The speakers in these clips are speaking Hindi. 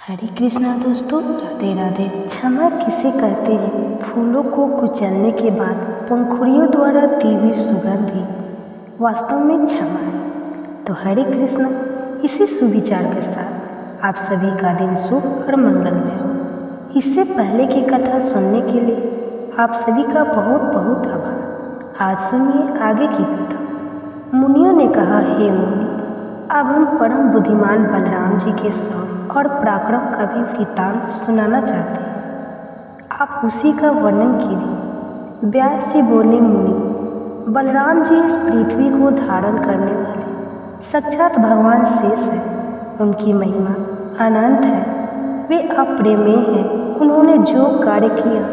हरे कृष्णा दोस्तों, राधे राधे। क्षमा किसे कहते हैं? फूलों को कुचलने के बाद पंखुड़ियों द्वारा दी हुई सुगंध ही वास्तव में क्षमा है। तो हरे कृष्णा, इसी सुविचार के साथ आप सभी का दिन शुभ और मंगलमय हो। इससे पहले की कथा सुनने के लिए आप सभी का बहुत बहुत आभार। आज सुनिए आगे की कथा। मुनियों ने कहा, हे मुनि, अब हम परम बुद्धिमान बलराम जी के शौर्य और पराक्रम का भी वृत्तांत सुनाना चाहते हैं। आप उसी का वर्णन कीजिए। व्यास जी बोले, मुनि, बलराम जी इस पृथ्वी को धारण करने वाले साक्षात भगवान शेष है। उनकी महिमा अनंत है, वे अप्रेमेय हैं। उन्होंने जो कार्य किया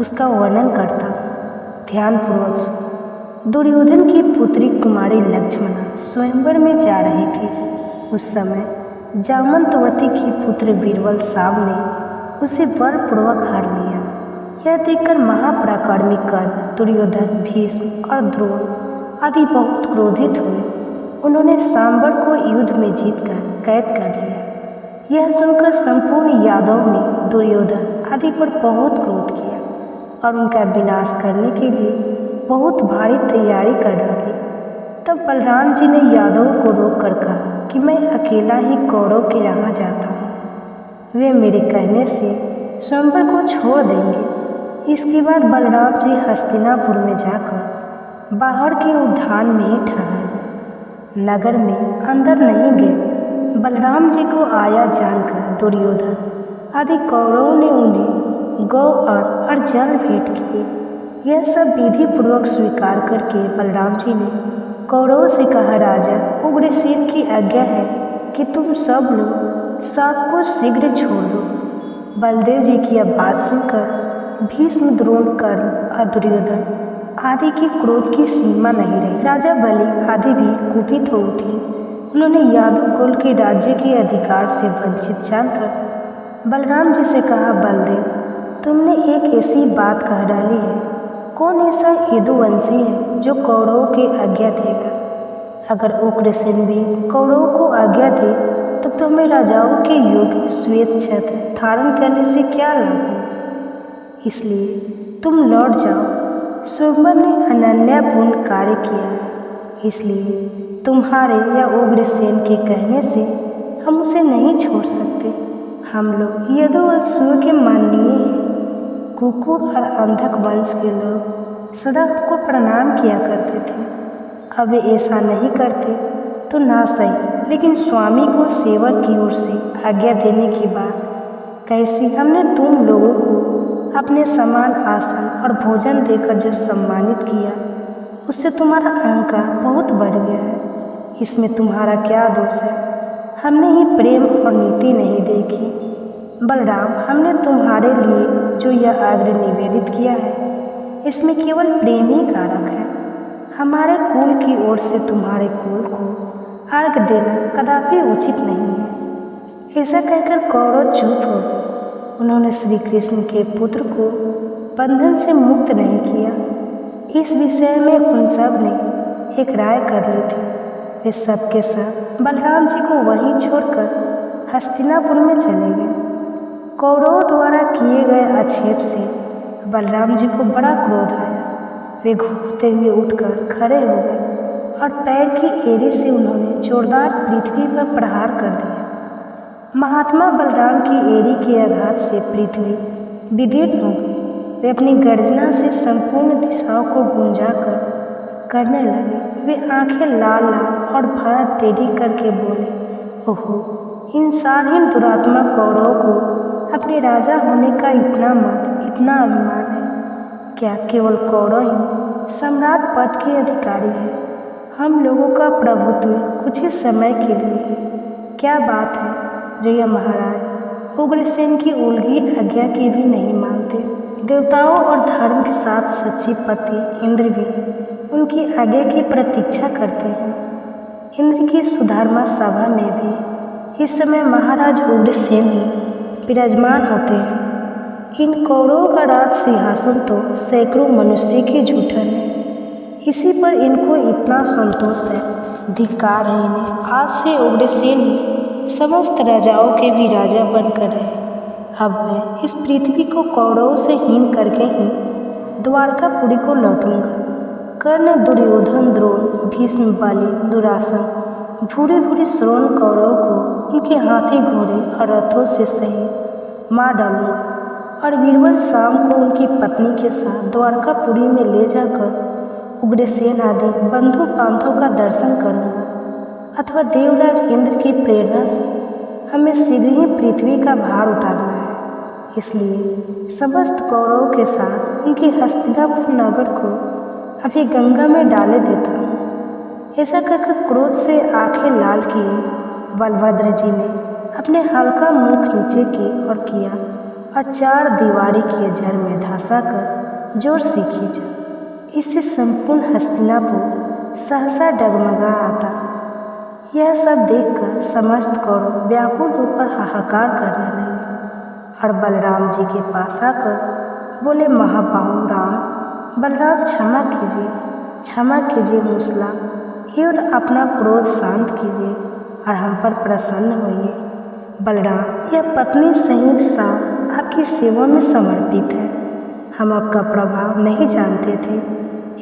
उसका वर्णन करता हूँ, ध्यानपूर्वक सुनो। दुर्योधन की पुत्री कुमारी लक्ष्मणा स्वयंवर में जा रही थी। उस समय जामंतवती की पुत्र बीरबल साव ने उसे बलपूर्वक हर लिया। यह देखकर महापराक्रमी कर्ण, दुर्योधन, भीष्म और द्रोण आदि बहुत क्रोधित हुए। उन्होंने सांबर को युद्ध में जीतकर कैद कर लिया। यह सुनकर संपूर्ण यादव ने दुर्योधन आदि पर बहुत क्रोध किया और उनका विनाश करने के लिए बहुत भारी तैयारी कर डाली। तब बलराम जी ने यादव को रोककर कहा कि मैं अकेला ही कौरव के यहाँ जाता हूँ। वे मेरे कहने से स्वयंवर को छोड़ देंगे। इसके बाद बलराम जी हस्तिनापुर में जाकर बाहर के उद्यान में ही ठहर गए, नगर में अंदर नहीं गए। बलराम जी को आया जानकर दुर्योधन आदि कौरवों ने उन्हें गौ और जल भेंट किए। यह सब विधि पूर्वक स्वीकार करके बलराम जी ने कौरवों से कहा, राजा उग्रसेन की आज्ञा है कि तुम सब लोग साप को शीघ्र छोड़ दो। बलदेव जी की यह बात सुनकर भीष्म, द्रोण, कर्ण और दुर्योधन आदि की क्रोध की सीमा नहीं रही। राजा बलि आदि भी कुपित हो उठे। उन्होंने यादव कुल के राज्य के अधिकार से वंचित जानकर बलराम जी से कहा, बलदेव, तुमने एक ऐसी बात कह डाली है। कौन ऐसा यदुवंशी है जो कौरवों की आज्ञा देगा? अगर उग्रसेन भी कौरवों को आज्ञा दे तो तुम्हें राजाओं के योग्य श्वेत छत्र धारण करने से क्या लाभ होगा? इसलिए तुम लौट जाओ। स्वयंवर ने अनन्यापूर्ण कार्य किया है, इसलिए तुम्हारे या उग्रसेन के कहने से हम उसे नहीं छोड़ सकते। हम लोग यदुवंशियों के माननीय हैं। कुकुर और अंधक वंश के लोग सदा आपको प्रणाम किया करते थे। अब वे ऐसा नहीं करते तो ना सही, लेकिन स्वामी को सेवक की ओर से आज्ञा देने के बाद कैसी हमने तुम लोगों को अपने समान आसन और भोजन देकर जो सम्मानित किया, उससे तुम्हारा अहंकार बहुत बढ़ गया है। इसमें तुम्हारा क्या दोष है? हमने ही प्रेम और नीति नहीं देखी। बलराम, हमने तुम्हारे लिए जो यह आग्रह निवेदित किया है, इसमें केवल प्रेम ही कारक है। हमारे कुल की ओर से तुम्हारे कुल को अर्घ देना कदापि उचित नहीं है। ऐसा कहकर कौरव चुप हो गए। उन्होंने श्री कृष्ण के पुत्र को बंधन से मुक्त नहीं किया। इस विषय में उन सब ने एक राय कर ली थी। वे सबके सब बलराम जी को वहीं छोड़कर हस्तिनापुर में चले गए। कौरवों द्वारा किए गए आक्षेप से बलराम जी को बड़ा क्रोध आया। वे घूरते हुए उठकर खड़े हो गए और पैर की एड़ी से उन्होंने जोरदार पृथ्वी पर प्रहार कर दिया। महात्मा बलराम की एड़ी के आघात से पृथ्वी विदीर्ण हो गई। वे अपनी गर्जना से संपूर्ण दिशाओं को गूंजाकर करने लगे। वे आंखें लाल लाल और भय टेढ़ी करके बोले, ओहो, इन सारहीन दुरात्मा कौरवों को अपने राजा होने का इतना मत, इतना अभिमान है। क्या केवल कौरव ही सम्राट पद के अधिकारी है? हम लोगों का प्रभुत्व कुछ ही समय के लिए है। क्या बात है जो यह महाराज उग्रसेन की उल्गी आज्ञा की भी नहीं मानते। देवताओं और धर्म के साथ सच्ची पति इंद्र भी उनकी आज्ञा की प्रतीक्षा करते हैं। इंद्र की सुधर्मा सभा में भी इस समय महाराज उग्रसेन ही विराजमान होते हैं। इन कौरवों का राज सिंहासन तो सैकड़ों मनुष्य की जूठन है। इसी पर इनको इतना संतोष है, धिक्कार है इन्हें। आज से उग्रसेन ही समस्त राजाओं के भी राजा बनकर रहे। अब मैं इस पृथ्वी को कौरवों से हीन करके ही द्वारकापुरी को लौटूंगा। कर्ण, दुर्योधन, द्रोण, भीष्म, बाली, दुरासन, भूरे भूरे श्रोण कौरवों को उनके हाथी, घोड़े और रथों से सही मार डालूंगा और वीरवर शाम को उनकी पत्नी के साथ द्वारकापुरी में ले जाकर उग्रसेन आदि बंधु बांधवों का दर्शन करूंगा। अथवा देवराज इंद्र की प्रेरणा से हमें शीघ्र ही पृथ्वी का भार उतारना है। इसलिए समस्त कौरवों के साथ उनके हस्तिनापुर नगर को अभी गंगा में डाले देता हूँ। ऐसा कहकर क्रोध से आंखें लाल किए बलभद्र जी ने अपने हल्का मुख नीचे की ओर किया और 4 दीवारी किए जड़ में धंसा कर जोर से खींचा। इससे संपूर्ण हस्तिनापुर सहसा डगमगा आता। यह सब देखकर समस्त कौरव व्याकुल होकर हाहाकार करने लगे और बलराम जी के पास आकर बोले, महाबाहु राम, बलराम क्षमा कीजिए मूसला, युद्ध अपना क्रोध शांत कीजिए और हम पर प्रसन्न होइए। बलराम, यह पत्नी सहित शाम आपकी सेवा में समर्पित है। हम आपका प्रभाव नहीं जानते थे,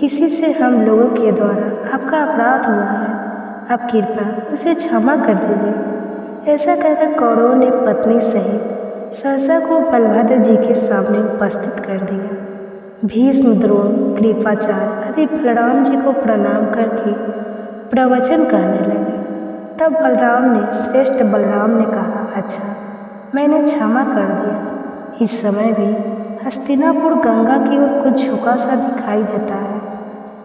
इसी से हम लोगों के द्वारा आपका अपराध हुआ है। आप कृपया उसे क्षमा कर दीजिए। ऐसा कहकर कौरवों ने पत्नी सहित सहसा को बलभद्र जी के सामने उपस्थित कर दिया। भीष्म, द्रोण, कृपाचार्य आदि बलराम जी को प्रणाम करके प्रवचन करने लगे। तब बलराम ने, श्रेष्ठ बलराम ने कहा, अच्छा, मैंने क्षमा कर दिया। इस समय भी हस्तिनापुर गंगा की ओर कुछ झुका सा दिखाई देता है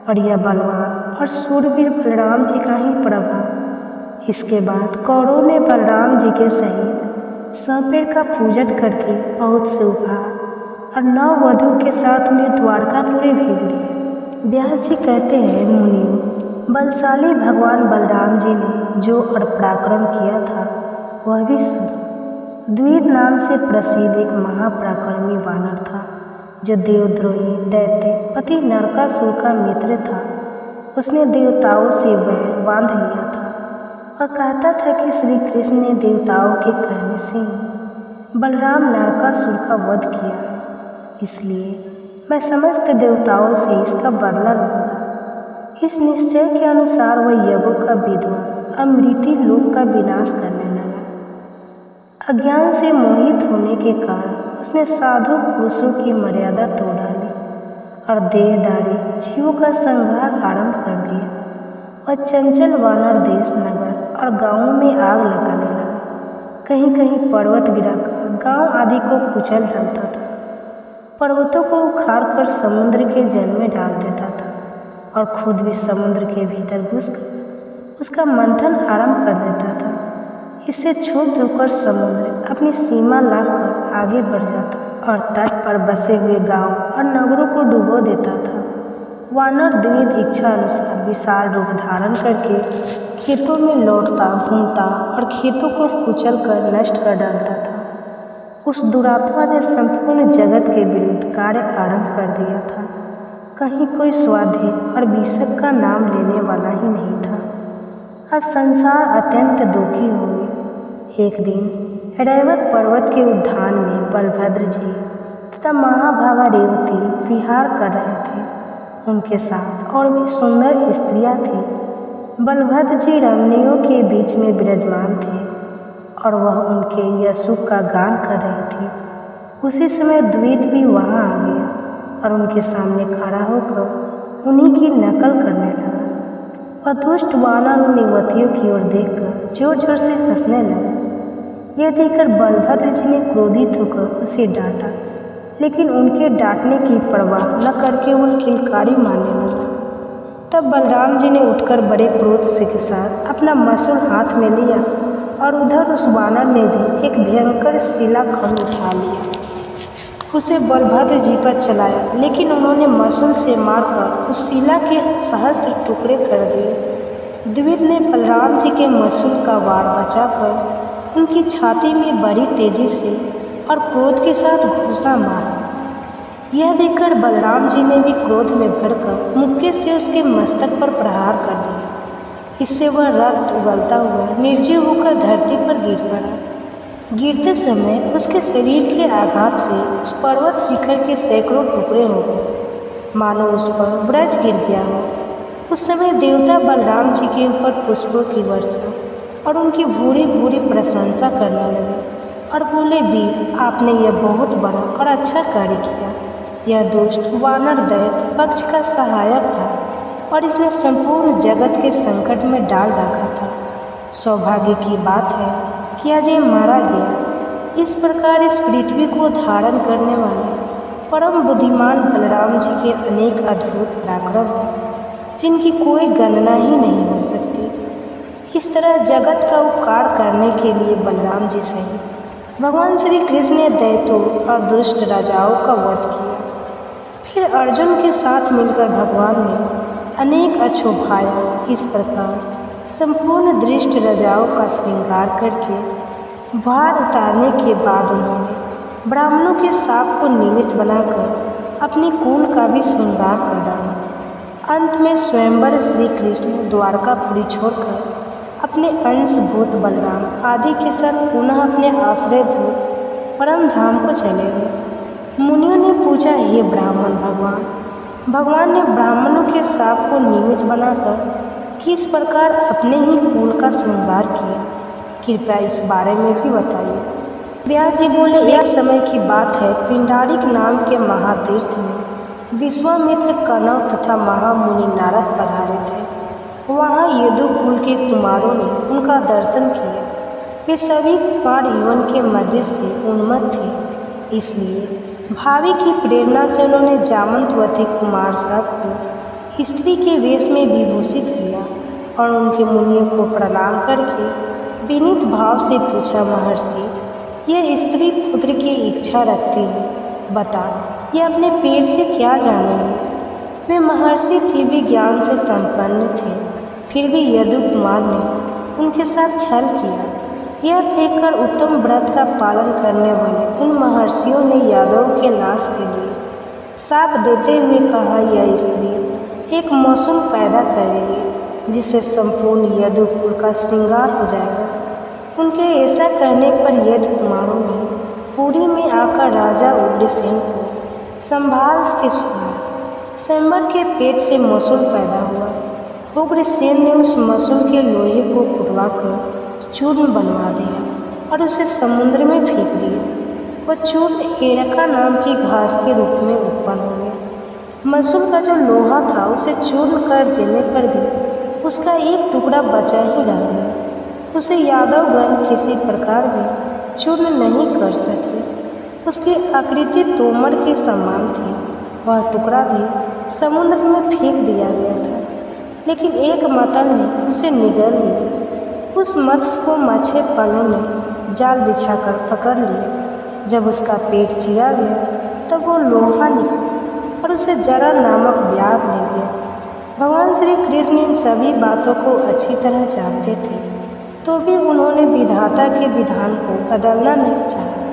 और यह बलवान और शूरवीर बलराम जी का ही प्रभाव। इसके बाद कौरवों ने बलराम जी के सहित सपेड़ का पूजन करके बहुत से उपहार और नववधू के साथ उन्हें द्वारकापुरी भेज दिए। व्यास जी कहते हैं, मुनियों, बलशाली भगवान बलराम जी ने जो पराक्रम किया था वह भी सुनो। द्विज नाम से प्रसिद्ध एक महापराक्रमी वानर था जो देवद्रोही दैत्य पति नरकासुर का मित्र था। उसने देवताओं से वैर बांध लिया था। वह कहता था कि श्री कृष्ण ने देवताओं के कहने से बलराम नरकासुर का वध किया है, इसलिए मैं समस्त देवताओं से इसका बदला लूँगा। इस निश्चय के अनुसार वह यज्ञों का विध्वंस और मृत्यु लोक का विनाश करने लगा। अज्ञान से मोहित होने के कारण उसने साधु पुरुषों की मर्यादा तोड़ डाली और देहधारी जीवों का संहार आरंभ कर दिया। वह चंचल वानर देश, नगर और गांवों में आग लगाने लगा। कहीं कहीं पर्वत गिराकर गांव आदि को कुचल डालता था। पर्वतों को उखाड़कर समुद्र के जल में डाल देता था और खुद भी समुद्र के भीतर घुसकर उसका मंथन आरंभ कर देता था। इससे क्षुब्ध होकर समुद्र अपनी सीमा लांघकर आगे बढ़ जाता और तट पर बसे हुए गांव और नगरों को डुबो देता था। वानर द्विज इच्छा अनुसार विशाल रूप धारण करके खेतों में लौटता घूमता और खेतों को कुचल कर नष्ट कर डालता था। उस दुरात्मा ने संपूर्ण जगत के विरुद्ध कार्य आरंभ कर दिया था। कहीं कोई स्वाध्याय और विषक का नाम लेने वाला ही नहीं था। अब संसार अत्यंत दुखी हो गया। एक दिन रैवत पर्वत के उद्यान में बलभद्र जी तथा महाभागा रेवती विहार कर रहे थे। उनके साथ और भी सुंदर स्त्रियां थीं। बलभद्र जी रमणियों के बीच में विराजमान थे और वह उनके यशु का गान कर रही थी। उसी समय द्विज भी वहां आ गया और उनके सामने खड़ा होकर उन्हीं की नकल करने लगा। वह दुष्ट वानर उन युवतियों की ओर देखकर जोर जोर से हंसने लगा। यह देखकर बलभद्र जी ने क्रोधित होकर उसे डांटा, लेकिन उनके डांटने की परवाह न करके वह किलकारी मारने लगा। तब बलराम जी ने उठकर बड़े क्रोध से के साथ अपना मसूल हाथ में लिया और उधर उस वानर ने भी एक भयंकर शिलाखंड उठा लिया। उसे बलभद्र जी पर चलाया, लेकिन उन्होंने मसूल से मारकर उस शिला के सहस्त्र टुकड़े कर दिए। द्विज ने बलराम जी के मसूल का वार बचाकर उनकी छाती में बड़ी तेजी से और क्रोध के साथ घूंसा मारा। यह देखकर बलराम जी ने भी क्रोध में भरकर मुक्के से उसके मस्तक पर प्रहार कर दिया। इससे वह रक्त उगलता हुआ निर्जीव होकर धरती पर गिर पड़ा। गिरते समय उसके शरीर के आघात से उस पर्वत शिखर के सैकड़ों टुकड़े हो गए, मानो उस पर ब्रज गिर गया हो। उस समय देवता बलराम जी के ऊपर पुष्पों की वर्षा और उनकी भूरी भूरी प्रशंसा करने लगे और बोले, वीर, आपने यह बहुत बड़ा और अच्छा कार्य किया। यह दुष्ट वानर दैत्य पक्ष का सहायक था और इसने संपूर्ण जगत के संकट में डाल रखा था। सौभाग्य की बात है कि आज ये मारा गया। इस प्रकार इस पृथ्वी को धारण करने वाले परम बुद्धिमान बलराम जी के अनेक अद्भुत पराक्रम हैं, जिनकी कोई गणना ही नहीं हो सकती। इस तरह जगत का उपकार करने के लिए बलराम जी सहित भगवान श्री कृष्ण ने दैत्यों और दुष्ट राजाओं का वध किया। फिर अर्जुन के साथ मिलकर भगवान ने अनेक अक्षोभ्याय इस प्रकार संपूर्ण दृष्ट राजाओं का श्रृंगार करके भार उतारने के बाद उन्होंने ब्राह्मणों के शाप को निमित्त बनाकर अपने कुल का भी श्रृंगार कर डाला। अंत में स्वयंवर श्री कृष्ण द्वारकापुरी छोड़कर अपने अंशभूत बलराम आदि के साथ पुनः अपने आश्रयभूत परम धाम को चले गए। मुनियों ने पूछा, हे ब्राह्मण भगवान ने ब्राह्मणों के शाप को निमित्त बनाकर किस प्रकार अपने ही कुल का श्रृंगार किया? कृपया इस बारे में भी बताइए। व्यास जी बोले, एक समय की बात है, पिंडारिक नाम के महातीर्थ में विश्वामित्र, कनव तथा महामुनि नारद पधारे थे। वहाँ यदुकुल के कुमारों ने उनका दर्शन किया। वे सभी कुमार यौवन के मध्य से उन्मत्त थे, इसलिए भावी की प्रेरणा से उन्होंने जामंतवती कुमार सब को स्त्री के वेश में विभूषित किया और उनके मुनियों को प्रणाम करके विनीत भाव से पूछा, महर्षि, यह स्त्री पुत्र की इच्छा रखती है, बता यह अपने पेट से क्या जानेंगे? वे महर्षि दिव्य ज्ञान से संपन्न थे, फिर भी यदु कुमार ने उनके साथ छल किया। यह देखकर उत्तम व्रत का पालन करने वाले उन महर्षियों ने यादवों के नाश के लिए शाप देते हुए कहा, यह स्त्री एक मौसम पैदा करेगी जिससे संपूर्ण यदुकुल का श्रृंगार हो जाएगा। उनके ऐसा कहने पर यदु कुमारों ने पुरी में आकर राजा उग्रसेन को संभाल के सुना। स्वयंवर के पेट से मसूल पैदा हुआ। उग्रसेन ने उस मसूल के लोहे को कुटवाकर चूर्ण बनवा दिया और उसे समुद्र में फेंक दिया। वह चूर्ण एरका नाम की घास के रूप में उत्पन्न हो गया। मसूल का जो लोहा था उसे चूर्ण कर देने पर भी उसका एक टुकड़ा बचा ही रह गया। उसे यादवगण किसी प्रकार भी चूर्ण नहीं कर सके। उसकी आकृति तोमर के समान थी। वह टुकड़ा भी समुद्र में फेंक दिया गया था, लेकिन एक मतल ने उसे निगल लिया। उस मत्स्य को मछली पालों ने जाल बिछाकर पकड़ लिया। जब उसका पेट चिरा गया तब वो लोहा निकला और उसे जरा नामक व्याध ले गया। भगवान श्री कृष्ण इन सभी बातों को अच्छी तरह जानते थे, तो भी उन्होंने विधाता के विधान को बदलना नहीं चाहा।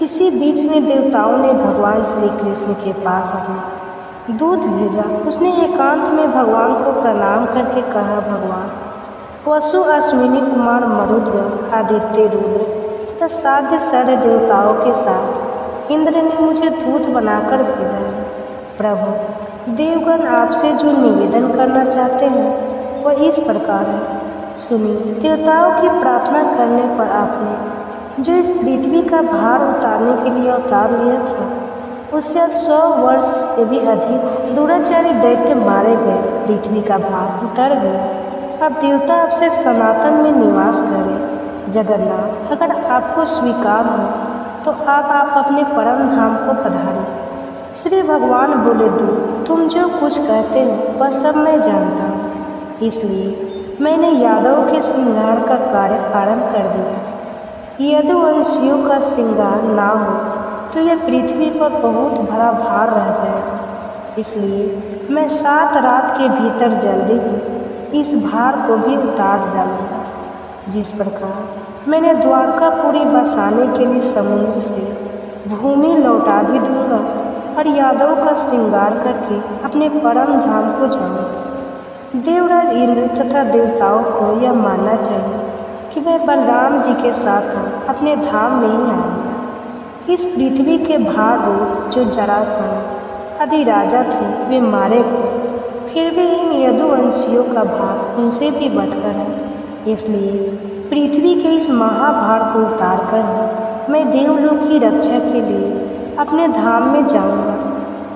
इसी बीच में देवताओं ने भगवान श्री कृष्ण के पास अपना दूत भेजा। उसने एकांत में भगवान को प्रणाम करके कहा, भगवान, वसु, अश्विनी कुमार, मरुदगण, आदित्य, रुद्र तथा साध्य सर्व देवताओं के साथ इंद्र ने मुझे दूत बनाकर भेजा है। प्रभु, देवगण आपसे जो निवेदन करना चाहते हैं वह इस प्रकार है। सुनिए, देवताओं की प्रार्थना करने पर आपने जो इस पृथ्वी का भार उतारने के लिए अवतार लिया था, उससे 100 वर्ष से भी अधिक दुराचारी दैत्य मारे गए, पृथ्वी का भार उतर गया। अब देवता आपसे सनातन में निवास करें। जगन्नाथ, अगर आपको स्वीकार हो तो आप अपने परम धाम को पधारिए। श्री भगवान बोले, दूत, तुम जो कुछ कहते हो वह सब मैं जानता हूँ, इसलिए मैंने यादव के श्रृंगार का कार्य आरंभ कर दिया। यदुवंशियों का श्रृंगार ना हो तो यह पृथ्वी पर बहुत बड़ा भार रह जाएगा, इसलिए मैं 7 रात के भीतर जल्दी ही इस भार को भी उतार डालूंगा। जिस प्रकार मैंने द्वारकापुरी बसाने के लिए समुद्र से भूमि लौटा भी दूंगा और यादव का श्रृंगार करके अपने परम धाम को जाऊंगा। देवराज इंद्र तथा देवताओं को यह मानना चाहिए कि मैं बलराम जी के साथ अपने धाम में ही आऊँगा। इस पृथ्वी के भार रूप जो जरासंध आदि राजा थे वे मारे गए, फिर भी इन यदुवंशियों का भार उनसे भी बढ़कर है। इसलिए पृथ्वी के इस महाभार को उतार कर मैं देवलोक की रक्षा के लिए अपने धाम में जाऊंगा।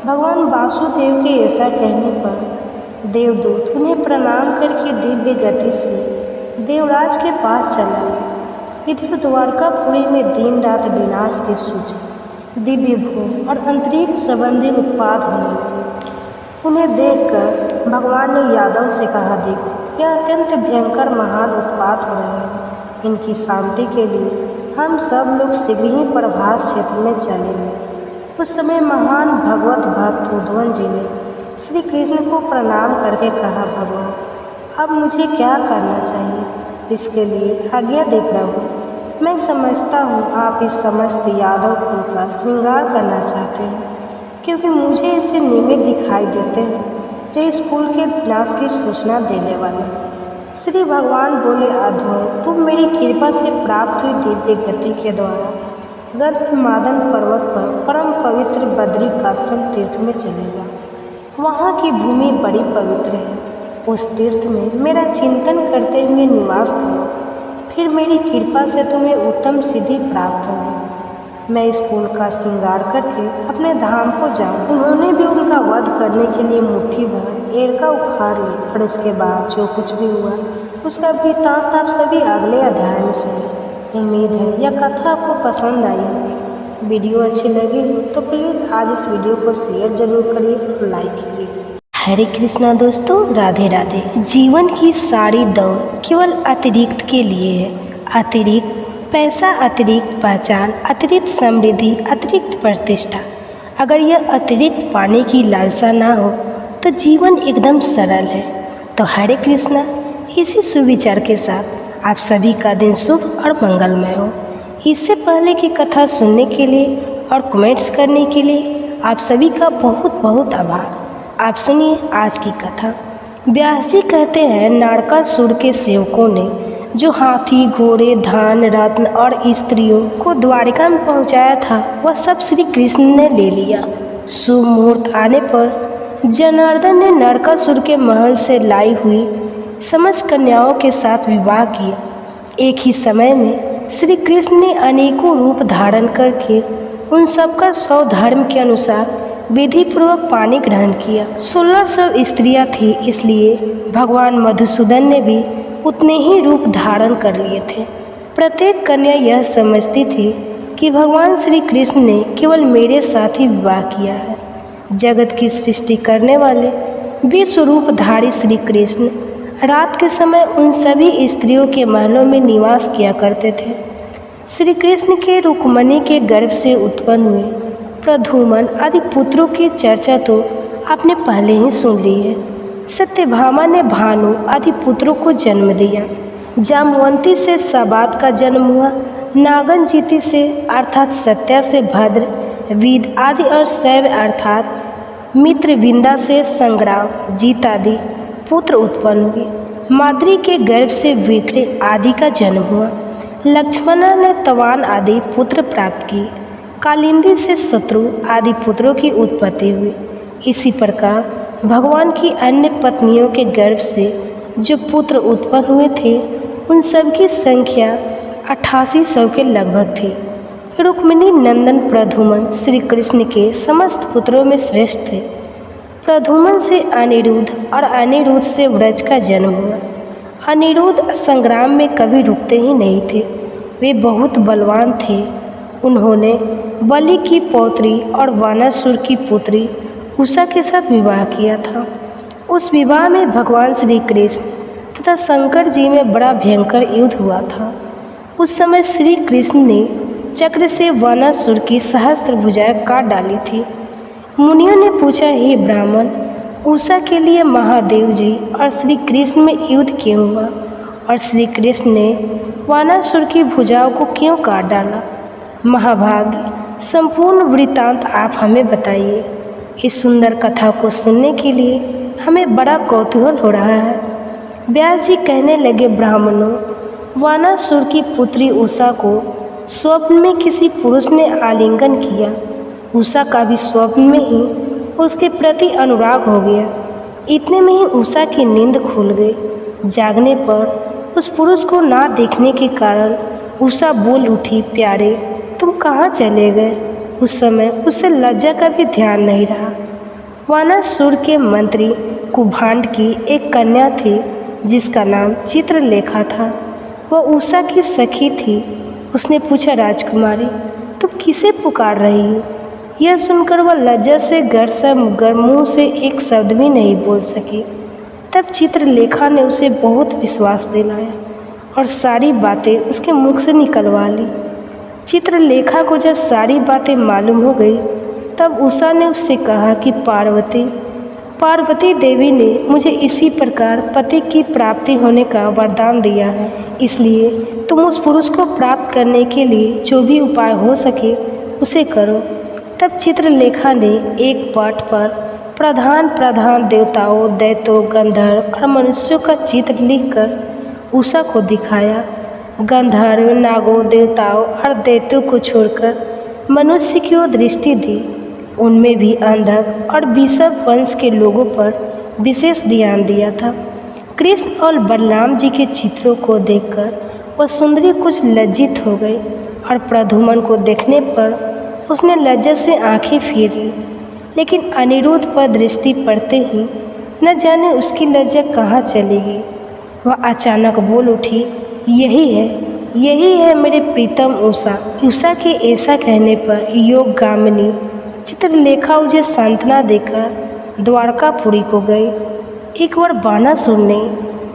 भगवान वासुदेव के ऐसा कहने पर देवदूत उन्हें प्रणाम करके दिव्य गति से देवराज के पास चला गया। इधर द्वारकापुरी में दिन रात विनाश के सूचे दिव्य भूमि और अंतरिक्ष संबंधी उत्पाद होने लगे। उन्हें देखकर भगवान ने यादव से कहा, देखो यह अत्यंत भयंकर महान उत्पात हो रहे हैं। इनकी शांति के लिए हम सब लोग शीघ्र ही प्रभास क्षेत्र में चलेंगे। उस समय महान भगवत भक्त उद्धवन जी ने श्री कृष्ण को प्रणाम करके कहा, भगवान अब मुझे क्या करना चाहिए, इसके लिए आज्ञा दे प्रभु। मैं समझता हूँ आप इस समस्त यादव कुल का श्रृंगार करना चाहते हैं, क्योंकि मुझे ऐसे निमित्त दिखाई देते हैं जो इस कुल के विनाश की सूचना देने वाले हैं। श्री भगवान बोले, अद्भुत, तुम मेरी कृपा से प्राप्त हुई दिव्य गति के द्वारा गंधमादन पर्वत पर परम पवित्र बद्रिकाश्रम तीर्थ में चलेगा। वहाँ की भूमि बड़ी पवित्र है। उस तीर्थ में मेरा चिंतन करते हुए निवास करो, फिर मेरी कृपा से तुम्हें उत्तम सिद्धि प्राप्त होगी। मैं इस कुल का श्रृंगार करके अपने धाम को जाऊँ। उन्होंने भी उनका वध करने के लिए मुट्ठी भर एड़का उखाड़ ली, और उसके बाद जो कुछ भी हुआ उसका वृत्तांत आप सभी अगले अध्याय में सुनिए। उम्मीद है यह कथा आपको पसंद आई होगी। वीडियो अच्छी लगी हो तो प्लीज़ आज इस वीडियो को शेयर जरूर करिए और लाइक कीजिए। हरे कृष्णा दोस्तों, राधे राधे। जीवन की सारी दौड़ केवल अतिरिक्त के लिए है। अतिरिक्त पैसा, अतिरिक्त पहचान, अतिरिक्त समृद्धि, अतिरिक्त प्रतिष्ठा। अगर यह अतिरिक्त पाने की लालसा ना हो तो जीवन एकदम सरल है। तो हरे कृष्णा, इसी सुविचार के साथ आप सभी का दिन शुभ और मंगलमय हो। इससे पहले की कथा सुनने के लिए और कमेंट्स करने के लिए आप सभी का बहुत बहुत आभार। आप सुनिए आज की कथा। व्यास जी कहते हैं, नारकासुर के सेवकों ने जो हाथी, घोड़े, धान, रत्न और स्त्रियों को द्वारिका में पहुंचाया था वह सब श्री कृष्ण ने ले लिया। शुभ मुहूर्त आने पर जनार्दन ने नरकासुर के महल से लाई हुई समस्त कन्याओं के साथ विवाह किया। एक ही समय में श्री कृष्ण ने अनेकों रूप धारण करके उन सबका सौ धर्म के अनुसार विधि पूर्वक पानी ग्रहण किया। 1600 स्त्रियां थी, इसलिए भगवान मधुसूदन ने भी उतने ही रूप धारण कर लिए थे। प्रत्येक कन्या यह समझती थी कि भगवान श्री कृष्ण ने केवल मेरे साथ ही विवाह किया है। जगत की सृष्टि करने वाले विश्वरूपधारी श्री कृष्ण रात के समय उन सभी स्त्रियों के महलों में निवास किया करते थे। श्री कृष्ण के रुक्मणी के गर्भ से उत्पन्न हुए प्रद्युम्न आदि पुत्रों की चर्चा तो आपने पहले ही सुन ली है। सत्यभामा ने भानु आदि पुत्रों को जन्म दिया। जामवंती से सबात का जन्म हुआ। नागनजीति से अर्थात सत्या से भद्र, विद आदि और शैव अर्थात मित्रविंदा से संग्राम, जीत आदि पुत्र उत्पन्न हुए। माद्री के गर्भ से विक्रय आदि का जन्म हुआ। लक्ष्मणा ने तवान आदि पुत्र प्राप्त किए। कालिंदी से शत्रु आदि पुत्रों की उत्पत्ति हुई। इसी प्रकार भगवान की अन्य पत्नियों के गर्भ से जो पुत्र उत्पन्न हुए थे उन सब की संख्या 8800 के लगभग थी। रुक्मिणी नंदन प्रद्युम्न श्री कृष्ण के समस्त पुत्रों में श्रेष्ठ थे। प्रद्युम्न से अनिरुद्ध और अनिरुद्ध से व्रज का जन्म हुआ। अनिरुद्ध संग्राम में कभी रुकते ही नहीं थे। वे बहुत बलवान थे। उन्होंने बलि की पौत्री और वानासुर की पुत्री उषा के साथ विवाह किया था। उस विवाह में भगवान श्री कृष्ण तथा शंकर जी में बड़ा भयंकर युद्ध हुआ था। उस समय श्री कृष्ण ने चक्र से वानासुर की सहस्त्र भुजाएं काट डाली थी। मुनियों ने पूछा, हे ब्राह्मण, उषा के लिए महादेव जी और श्री कृष्ण में युद्ध क्यों हुआ और श्री कृष्ण ने वानासुर की भुजाओं को क्यों काट डाला? महाभाग्य, संपूर्ण वृत्तांत आप हमें बताइए। इस सुंदर कथा को सुनने के लिए हमें बड़ा कौतूहल हो रहा है। व्यास जी कहने लगे, ब्राह्मणों, वानासुर की पुत्री उषा को स्वप्न में किसी पुरुष ने आलिंगन किया। उषा का भी स्वप्न में ही उसके प्रति अनुराग हो गया। इतने में ही उषा की नींद खुल गई। जागने पर उस पुरुष को ना देखने के कारण उषा बोल उठी, प्यारे तुम कहाँ चले गए? उस समय उससे लज्जा का भी ध्यान नहीं रहा। वानासुर के मंत्री कुभांड की एक कन्या थी जिसका नाम चित्रलेखा था। वह उषा की सखी थी। उसने पूछा, राजकुमारी तुम किसे पुकार रही हो? यह सुनकर वह लज्जा से मुंह से एक शब्द भी नहीं बोल सकी। तब चित्रलेखा ने उसे बहुत विश्वास दिलाया और सारी बातें उसके मुख से निकलवा ली। चित्रलेखा को जब सारी बातें मालूम हो गई तब उषा ने उससे कहा कि पार्वती देवी ने मुझे इसी प्रकार पति की प्राप्ति होने का वरदान दिया है, इसलिए तुम उस पुरुष को प्राप्त करने के लिए जो भी उपाय हो सके उसे करो। तब चित्रलेखा ने एक पट पर प्रधान देवताओं, दैत्यों, गंधर्व और मनुष्यों का चित्र लिखकर उषा को दिखाया। गंधर्व, नागों, देवताओं और दैत्यों को छोड़कर मनुष्य की ओर दृष्टि दी। उनमें भी अंधक और वृषभ वंश के लोगों पर विशेष ध्यान दिया था। कृष्ण और बलराम जी के चित्रों को देखकर वह सुंदरी कुछ लज्जित हो गई और प्रद्युम्न को देखने पर उसने लज्जा से आंखें फेर ली। लेकिन अनिरुद्ध पर दृष्टि पड़ते ही न जाने उसकी लज्जा कहाँ चली गई। वह अचानक बोल उठी, यही है मेरे प्रीतम उषा। उषा के ऐसा कहने पर योगगामिनी चित्रलेखा उसे सांत्वना देकर द्वारकापुरी को गई। एक बार वानासुर ने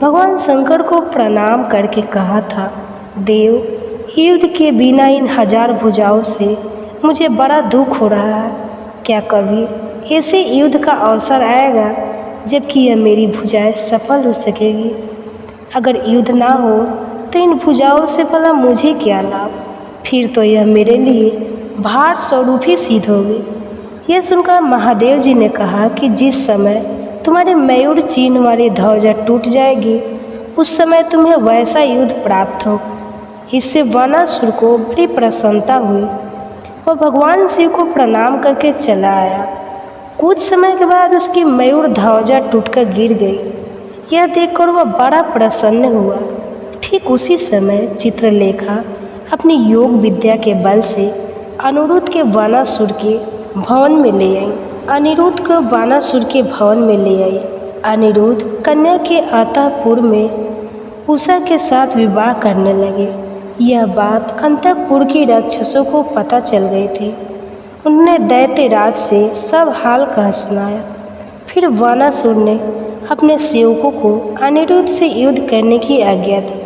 भगवान शंकर को प्रणाम करके कहा था, देव, युद्ध के बिना इन 1000 भुजाओं से मुझे बड़ा दुख हो रहा है। क्या कभी ऐसे युद्ध का अवसर आएगा जबकि यह मेरी भुजाएं सफल हो सकेगी? अगर युद्ध ना हो तो इन भुजाओं से भला मुझे क्या लाभ? फिर तो यह मेरे लिए भार स्वरूप ही सिद्ध होगी। यह सुनकर महादेव जी ने कहा कि जिस समय तुम्हारे मयूर चिन्ह वाली ध्वजा टूट जाएगी उस समय तुम्हें वैसा युद्ध प्राप्त हो। इससे वानासुर को बड़ी प्रसन्नता हुई। वह भगवान शिव को प्रणाम करके चला आया। कुछ समय के बाद उसकी मयूर ध्वजा टूटकर गिर गई। यह देखकर वह बड़ा प्रसन्न हुआ। ठीक उसी समय चित्रलेखा अपनी योग विद्या के बल से अनिरुद्ध के वानासुर के भवन में ले आई। अनिरुद्ध कन्या के अंतःपुर में उषा के साथ विवाह करने लगे। यह बात अंतःपुर के राक्षसों को पता चल गई थी। उन्होंने दैत्यराज से सब हाल कह सुनाया। फिर वानासुर ने अपने सेवकों को अनिरुद्ध से युद्ध करने की आज्ञा दी।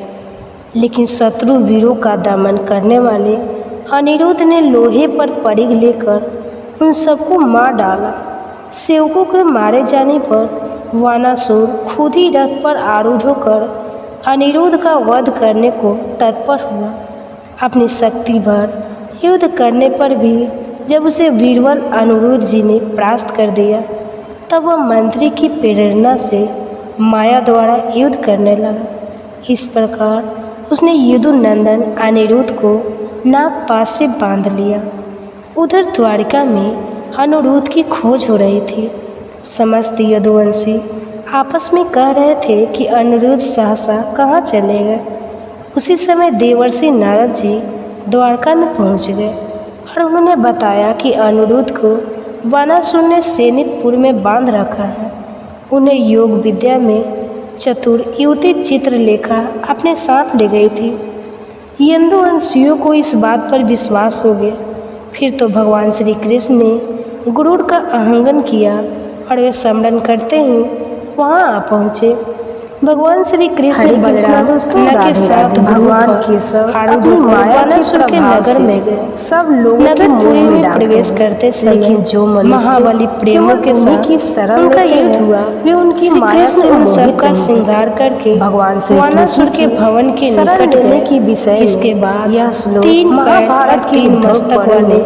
लेकिन शत्रु वीरों का दमन करने वाले अनिरुद्ध ने लोहे पर परिघ लेकर उन सबको मार डाला। सेवकों के मारे जाने पर वानासुर खुद ही रथ पर आरूढ़ होकर अनिरुद्ध का वध करने को तत्पर हुआ। अपनी शक्ति भर युद्ध करने पर भी जब उसे वीरबल अनिरुद्ध जी ने परास्त कर दिया तब वह मंत्री की प्रेरणा से माया द्वारा युद्ध करने लगा। इस प्रकार उसने यदुनंदन अनिरुद्ध को नागपाश से बांध लिया। उधर द्वारिका में अनिरुद्ध की खोज हो रही थी। समस्त यदुवंशी आपस में कह रहे थे कि अनिरुद्ध सहसा कहाँ चले गए। उसी समय देवर्षि नारद जी द्वारका में पहुँच गए और उन्होंने बताया कि अनिरुद्ध को वानासुर ने सैनिकपुर में बांध रखा है। उन्हें योग विद्या में चतुर युवती चित्रलेखा अपने साथ ले गई थी। यदुवंशियों को इस बात पर विश्वास हो गया। फिर तो भगवान श्री कृष्ण ने गरुड़ का आह्वान किया और वे स्मरण करते ही वहाँ आ पहुँचे। भगवान श्री कृष्ण बलराम के साथ भगवान केशव अपनी वानासुर के नगर में गए। सब लोग नगरपुरी में प्रवेश करते समय लेकिन जो महाबली प्रेमों के साथ उनका युद्ध हुआ वे उनकी माया से उन सबका श्रृंगार करके भगवान श्री वानासुर के भवन के निकट गए की विषय। इसके बाद यह श्लोक महाभारत के मस्तक वाले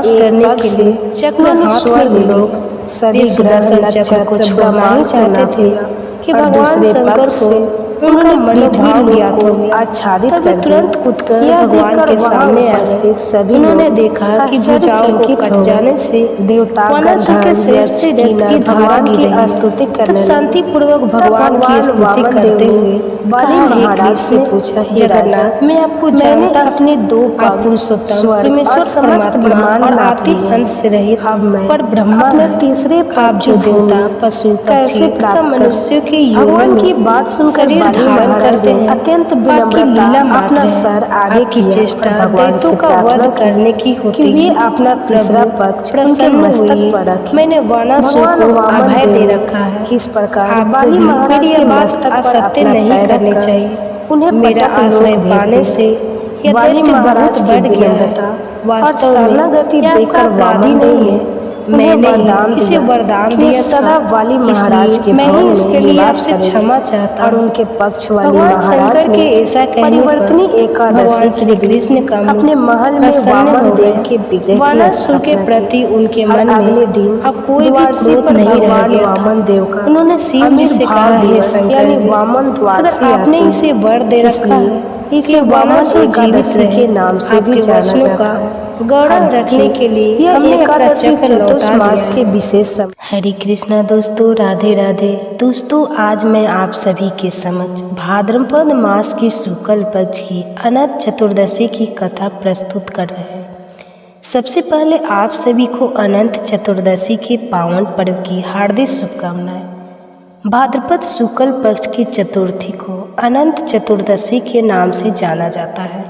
विश्वास करने के लिए चक्रहात में लोग सभी सुदर्शन चक्र को छुड़वाना चाहते थे कि भगवान शंकर को उन्होंने मनोभाव पृथ्वी ज्ञात हो लोक को गया। आच्छादित तब कर वे तुरंत दिया। कूदकर यह भगवान देखकर के वहां सामने आ उपस्थित गए। सभी उन्होंने लोग देखा कि भुजाओं को आश्चर्यचकित कट हो जाने से देवता वानरसुर के गंधर्व शरीर यक्ष से रक्त किन्नर की धारा भगवान गिर की रही है। स्तुति तब करने लगे। शांतिपूर्वक तब भगवान की स्तुति वामन देव करते ने हुए बलि कहा, हे महाराज से कृष्ण पूछा, हे राजा, जगन्नाथ, मैं आपको मैंने जानता अपने दो आप पग पुरुषोत्तम स्वर्ग परमेश्वर और समस्त परमात्मा ब्रह्मांड और नाप आदि लिए। अंत से रहित अब मैं पर ब्रह्मा अपने हैं। तीसरे पग आप की जो देवता भूमि पशु कैसे पक्षी तथा प्राप्त मनुष्यों के करूं? योनि भगवान की में बात सुनकर शरीर बलि धारण महाराज करते ने हैं। अत्यंत आपकी विनम्रता लीला मात्र अपना है। सर आगे आपकी किया चेष्टा और भगवान दैत्यों से का वध प्रार्थना करने की की होती कि वे है। अपना तीसरा प्रभु पक्ष उनके प्रसन्न मस्तक होइए, पर रखें। मैंने वानासुर भगवान को वामन अभय देव दे ने रखा है। इस प्रकार आपको बलि भी महाराज मेरी के यह बात मस्तक पर असत्य अपना नहीं पैर करनी रखकर चाहिए। उन्हें मेरा पटक आश्रय लोक भेज पाने से दिया। यह बलि दैत्य महाराज बहुत की बढ़ गया है। विनम्रता और वास्तव में शरणागति यह आपका देखकर अपराधी वामन देव नहीं ने है। उन्हें मैंने ही वरदान इसे दिया वरदान कि वे दिया सदा था, बलि महाराज के इसलिए मैं ही भवन इसके में लिए निवास आपसे करेंगे। क्षमा चाहता और हूँ। उनके पक्ष वाली भगवान महाराज शंकर के ने ऐसा कहने परिवर्तनी पर एकादशी भगवान के श्री दिन कृष्ण का मुख अपने महल में प्रसन्न वामन हो देव गया। के विग्रह की वानासुर के स्थापना प्रति की उनके और मन अगले में दिन अब कोई भी द्वादशी क्रोध पर नहीं रह भगवान गया था। वामन देव का उन्होंने शिव जी से कहा, आविर्भाव हे दिवस शंकर यानी जी, वामन अगर द्वादशी आपने आती इसे है, वर दे रखा इसलिए है इसे कि वामन वानासुर जीवित एकादशी रहे, के नाम से भी आपके जाना वचनों जाता का है। गौरव अब रखने के लिए यह हमने अपना एकादशी चक्र लौटा चतुर्मास दिया के है। विशेष समय। हरे कृष्णा दोस्तों, राधे राधे। दोस्तों, आज मैं आप सभी के समक्ष भाद्रपद मास की शुक्ल पक्ष की अनंत चतुर्दशी की कथा प्रस्तुत कर रहे हैं। सबसे पहले आप सभी को अनंत चतुर्दशी के पावन पर्व की हार्दिक शुभकामनाएं। भाद्रपद शुक्ल पक्ष की चतुर्थी को अनंत चतुर्दशी के नाम से जाना जाता है।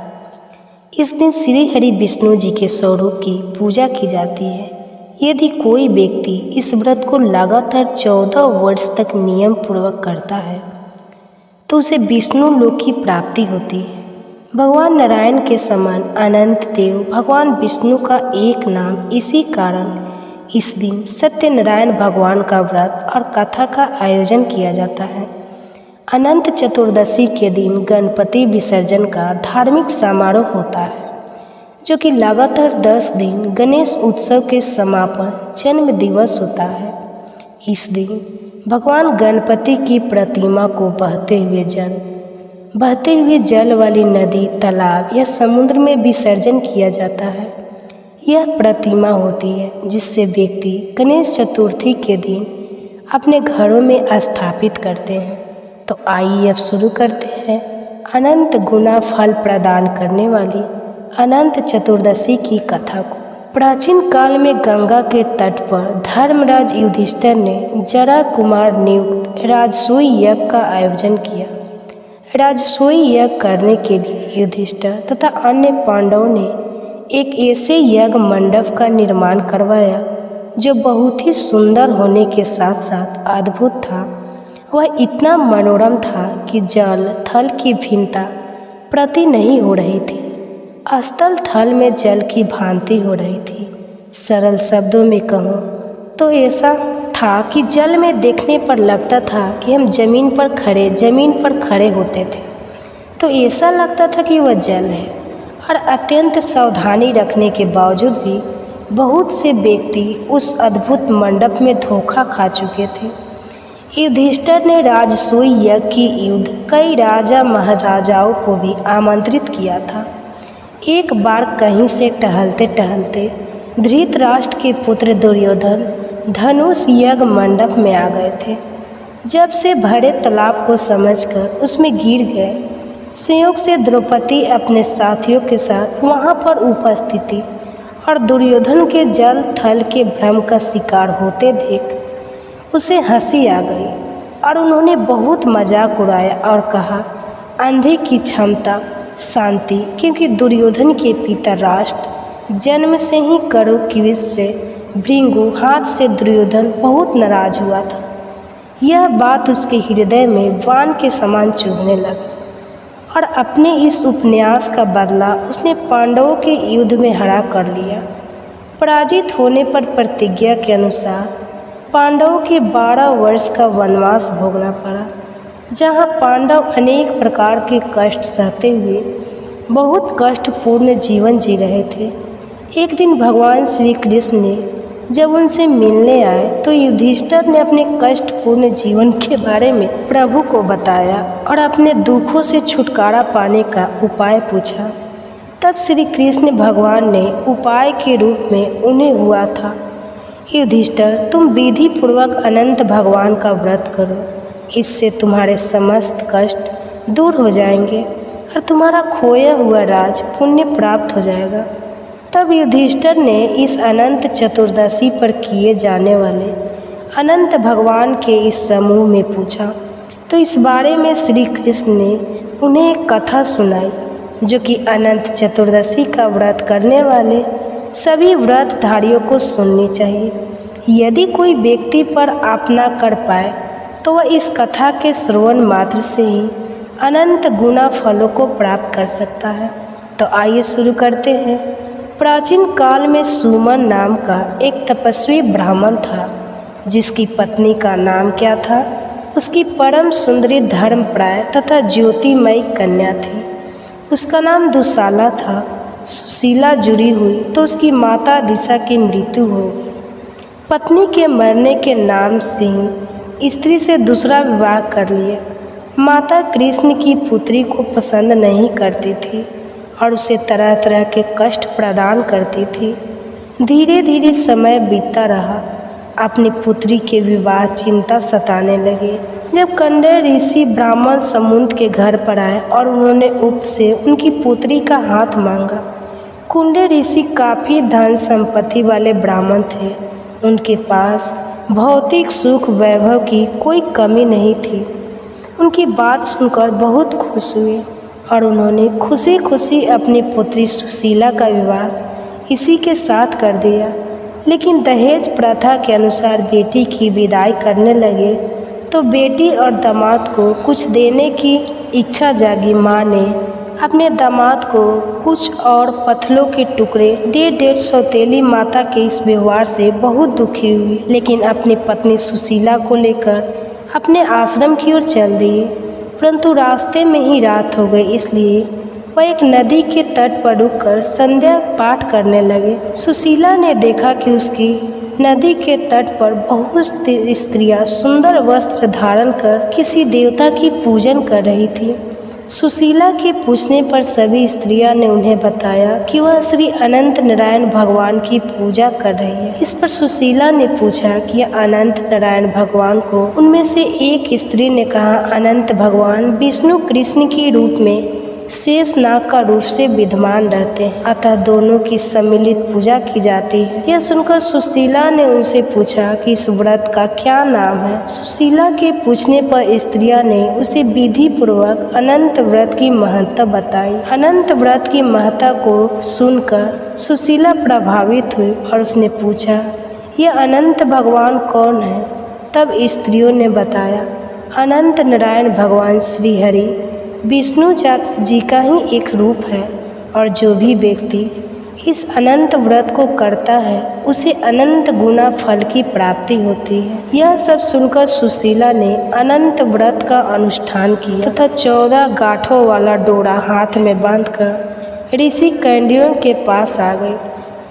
इस दिन श्री हरि विष्णु जी के स्वरूप की पूजा की जाती है। यदि कोई व्यक्ति इस व्रत को लगातार 14 वर्ष तक नियम पूर्वक करता है तो उसे विष्णु लोक की प्राप्ति होती है। भगवान नारायण के समान अनंत देव भगवान विष्णु का एक नाम, इसी कारण इस दिन सत्यनारायण भगवान का व्रत और कथा का आयोजन किया जाता है। अनंत चतुर्दशी के दिन गणपति विसर्जन का धार्मिक समारोह होता है, जो कि लगातार 10 दिन गणेश उत्सव के समापन जन्म दिवस होता है। इस दिन भगवान गणपति की प्रतिमा को बहते हुए जल वाली नदी, तालाब या समुद्र में विसर्जन किया जाता है। यह प्रतिमा होती है जिससे व्यक्ति गणेश चतुर्थी के दिन अपने घरों में स्थापित करते हैं। तो आइए अब शुरू करते हैं अनंत गुना फल प्रदान करने वाली अनंत चतुर्दशी की कथा को। प्राचीन काल में गंगा के तट पर धर्मराज युधिष्ठिर ने जरा कुमार नियुक्त राजसूय यज्ञ का आयोजन किया। राजसूय यज्ञ करने के लिए युधिष्ठिर तथा अन्य पांडवों ने एक ऐसे यज्ञ मंडप का निर्माण करवाया जो बहुत ही सुंदर होने के साथ साथ अद्भुत था। वह इतना मनोरम था कि जल थल की भिन्नता प्रति नहीं हो रही थी। स्थल थल में जल की भांति हो रही थी। सरल शब्दों में कहूँ तो ऐसा था कि जल में देखने पर लगता था कि हम जमीन पर खड़े होते थे, तो ऐसा लगता था कि वह जल है। और अत्यंत सावधानी रखने के बावजूद भी बहुत से व्यक्ति उस अद्भुत मंडप में धोखा खा चुके थे। युधिष्ठिर ने राजसूय यज्ञ की युद्ध कई राजा महाराजाओं को भी आमंत्रित किया था। एक बार कहीं से टहलते टहलते धृतराष्ट्र के पुत्र दुर्योधन धनुष यज्ञ मंडप में आ गए थे। जब से भरे तालाब को समझकर उसमें गिर गए। संयोग से द्रौपदी अपने साथियों के साथ वहां पर उपस्थित थी और दुर्योधन के जल थल के भ्रम का शिकार होते देख उसे हंसी आ गई और उन्होंने बहुत मजाक उड़ाया और कहा, अंधे की क्षमता शांति, क्योंकि दुर्योधन के पिता राष्ट्र जन्म से ही करो किवित से भृंगु हाथ से दुर्योधन बहुत नाराज हुआ था। यह बात उसके हृदय में बाण के समान चुभने लगा और अपने इस उपन्यास का बदला उसने पांडवों के युद्ध में हरा कर लिया। पराजित होने पर प्रतिज्ञा के अनुसार पांडवों के 12 वर्ष का वनवास भोगना पड़ा, जहाँ पांडव अनेक प्रकार के कष्ट सहते हुए बहुत कष्टपूर्ण जीवन जी रहे थे। एक दिन भगवान श्री कृष्ण ने जब उनसे मिलने आए तो युधिष्ठिर ने अपने कष्टपूर्ण जीवन के बारे में प्रभु को बताया और अपने दुखों से छुटकारा पाने का उपाय पूछा। तब श्री कृष्ण भगवान ने उपाय के रूप में उन्हें हुआ था, युधिष्ठिर, तुम विधि पूर्वक अनंत भगवान का व्रत करो, इससे तुम्हारे समस्त कष्ट दूर हो जाएंगे और तुम्हारा खोया हुआ राज पुण्य प्राप्त हो जाएगा। तब युधिष्ठिर ने इस अनंत चतुर्दशी पर किए जाने वाले अनंत भगवान के इस समूह में पूछा, तो इस बारे में श्री कृष्ण ने उन्हें एक कथा सुनाई जो कि अनंत चतुर्दशी का व्रत करने वाले सभी व्रतधारियों को सुननी चाहिए। यदि कोई व्यक्ति पर आप न कर पाए तो वह इस कथा के श्रवण मात्र से ही अनंत गुना फलों को प्राप्त कर सकता है। तो आइए शुरू करते हैं। प्राचीन काल में सुमन नाम का एक तपस्वी ब्राह्मण था, जिसकी पत्नी का नाम क्या था? उसकी परम सुंदरी धर्मप्राय तथा ज्योतिमयी कन्या थी। उसका नाम दुशाला था। सुशीला जुड़ी हुई तो उसकी माता दिशा की मृत्यु हो गई। पत्नी के मरने के नाम से ही स्त्री से दूसरा विवाह कर लिया। माता कृष्ण की पुत्री को पसंद नहीं करती थी और उसे तरह तरह के कष्ट प्रदान करती थी। धीरे धीरे समय बीतता रहा। अपनी पुत्री के विवाह चिंता सताने लगे। जब कंडेर ऋषि ब्राह्मण समुद्र के घर पर आए और उन्होंने उक्त से उनकी पुत्री का हाथ मांगा। कुंडे ऋषि काफ़ी धन संपत्ति वाले ब्राह्मण थे। उनके पास भौतिक सुख वैभव की कोई कमी नहीं थी। उनकी बात सुनकर बहुत खुश हुए और उन्होंने खुशी खुशी अपनी पुत्री सुशीला का विवाह इसी के साथ कर दिया। लेकिन दहेज प्रथा के अनुसार बेटी की विदाई करने लगे तो बेटी और दामाद को कुछ देने की इच्छा जागी। माँ ने अपने दामाद को कुछ और पत्थलों के टुकड़े डेढ़ सौतेली माता के इस व्यवहार से बहुत दुखी हुई, लेकिन अपनी पत्नी सुशीला को लेकर अपने आश्रम की ओर चल दिए। परंतु रास्ते में ही रात हो गई, इसलिए वह एक नदी के तट पर रुककर संध्या पाठ करने लगे। सुशीला ने देखा कि उसकी नदी के तट पर बहुत स्त्रियां सुंदर वस्त्र धारण कर किसी देवता की पूजन कर रही थी। सुशीला के पूछने पर सभी स्त्रियां ने उन्हें बताया कि वह श्री अनंत नारायण भगवान की पूजा कर रही है। इस पर सुशीला ने पूछा कि अनंत नारायण भगवान को उनमें से एक स्त्री ने कहा, अनंत भगवान विष्णु कृष्ण के रूप में शेषनाग का रूप से विद्यमान रहते हैं, अतः दोनों की सम्मिलित पूजा की जाती है। यह सुनकर सुशीला ने उनसे पूछा कि इस व्रत का क्या नाम है। सुशीला के पूछने पर स्त्रियां ने उसे विधि पूर्वक अनंत व्रत की महत्ता बताई। अनंत व्रत की महत्ता को सुनकर सुशीला प्रभावित हुई और उसने पूछा, यह अनंत भगवान कौन है? तब स्त्रियों ने बताया, अनंत नारायण भगवान श्री हरि विष्णु जी का ही एक रूप है और जो भी व्यक्ति इस अनंत व्रत को करता है उसे अनंत गुना फल की प्राप्ति होती है। यह सब सुनकर सुशीला ने अनंत व्रत का अनुष्ठान किया तथा 14 गांठों वाला डोरा हाथ में बांधकर ऋषि कैंडियों के पास आ गई,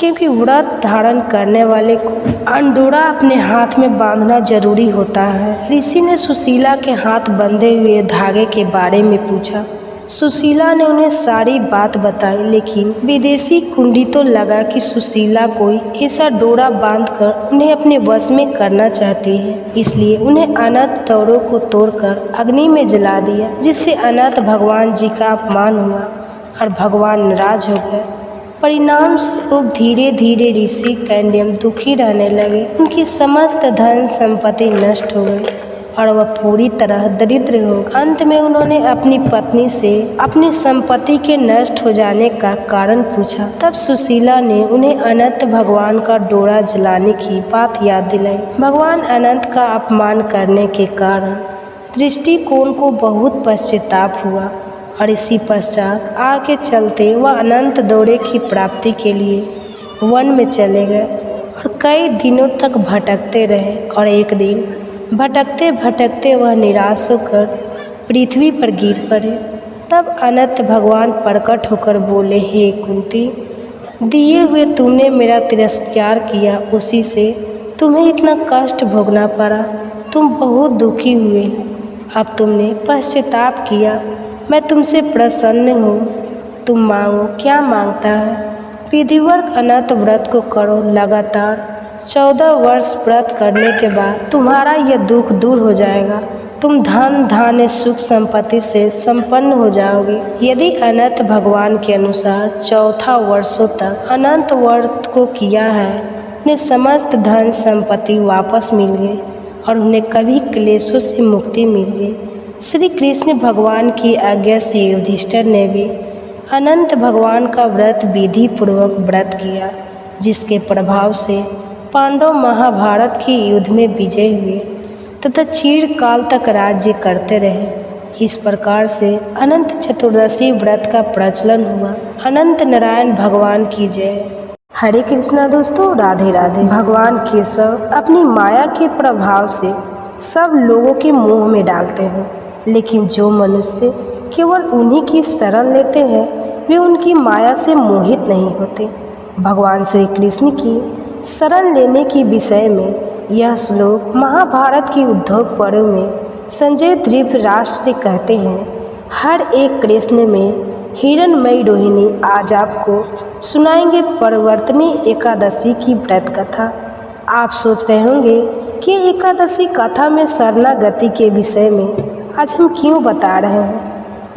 क्योंकि व्रत धारण करने वाले को अंडोरा अपने हाथ में बांधना जरूरी होता है। ऋषि ने सुशीला के हाथ बंधे हुए धागे के बारे में पूछा। सुशीला ने उन्हें सारी बात बताई, लेकिन विदेशी कुंडी तो लगा कि सुशीला कोई ऐसा डोरा बांधकर उन्हें अपने वश में करना चाहती है, इसलिए उन्हें अनंत तौरों को तोड़कर अग्नि में जला दिया, जिससे अनंत भगवान जी का अपमान हुआ और भगवान नाराज हो गए। परिणाम स्वरूप धीरे धीरे ऋषि कैंडियम दुखी रहने लगे। उनकी समस्त धन संपत्ति नष्ट हो गई और वह पूरी तरह दरिद्र हो गए। अंत में उन्होंने अपनी पत्नी से अपनी संपत्ति के नष्ट हो जाने का कारण पूछा। तब सुशीला ने उन्हें अनंत भगवान का डोरा जलाने की बात याद दिलाई। भगवान अनंत का अपमान करने के कारण दृष्टिकोण को बहुत पश्चाताप हुआ और इसी पश्चात आगे चलते वह अनंत दौरे की प्राप्ति के लिए वन में चले गए और कई दिनों तक भटकते रहे। और एक दिन भटकते भटकते वह निराश होकर पृथ्वी पर गिर पड़े। तब अनंत भगवान प्रकट होकर बोले, हे कुंती, दिए हुए तुमने मेरा तिरस्कार किया, उसी से तुम्हें इतना कष्ट भोगना पड़ा। तुम बहुत दुखी हुए, अब तुमने पश्चाताप किया। मैं तुमसे प्रसन्न हूँ। तुम मांगो, क्या मांगता है? विधिवत अनंत व्रत को करो। लगातार 14 वर्ष व्रत करने के बाद तुम्हारा यह दुख दूर हो जाएगा। तुम धन धान्य सुख संपत्ति से संपन्न हो जाओगे। यदि अनंत भगवान के अनुसार 14 वर्षों तक अनंत व्रत को किया है, उन्हें समस्त धन संपत्ति वापस मिल गई और उन्हें कभी क्लेशों से मुक्ति मिल गई। श्री कृष्ण भगवान की आज्ञा से युधिष्ठिर ने भी अनंत भगवान का व्रत विधि पूर्वक व्रत किया, जिसके प्रभाव से पांडव महाभारत के युद्ध में विजय हुए तथा चिरकाल तक राज्य करते रहे। इस प्रकार से अनंत चतुर्दशी व्रत का प्रचलन हुआ। अनंत नारायण भगवान की जय। हरे कृष्णा दोस्तों, राधे राधे। भगवान केशव अपनी माया के प्रभाव से सब लोगों के मोह में डालते हैं, लेकिन जो मनुष्य केवल उन्हीं की शरण लेते हैं वे उनकी माया से मोहित नहीं होते। भगवान श्री कृष्ण की शरण लेने के विषय में यह श्लोक महाभारत की उद्योग पर्व में संजय धृतराष्ट्र से कहते हैं। हर एक कृष्ण में हिरण्मयी रोहिणी आज आपको सुनाएंगे परिवर्तनी एकादशी की व्रत कथा। आप सोच रहे होंगे कि एकादशी कथा में शरणागति के विषय में आज हम क्यों बता रहे हैं।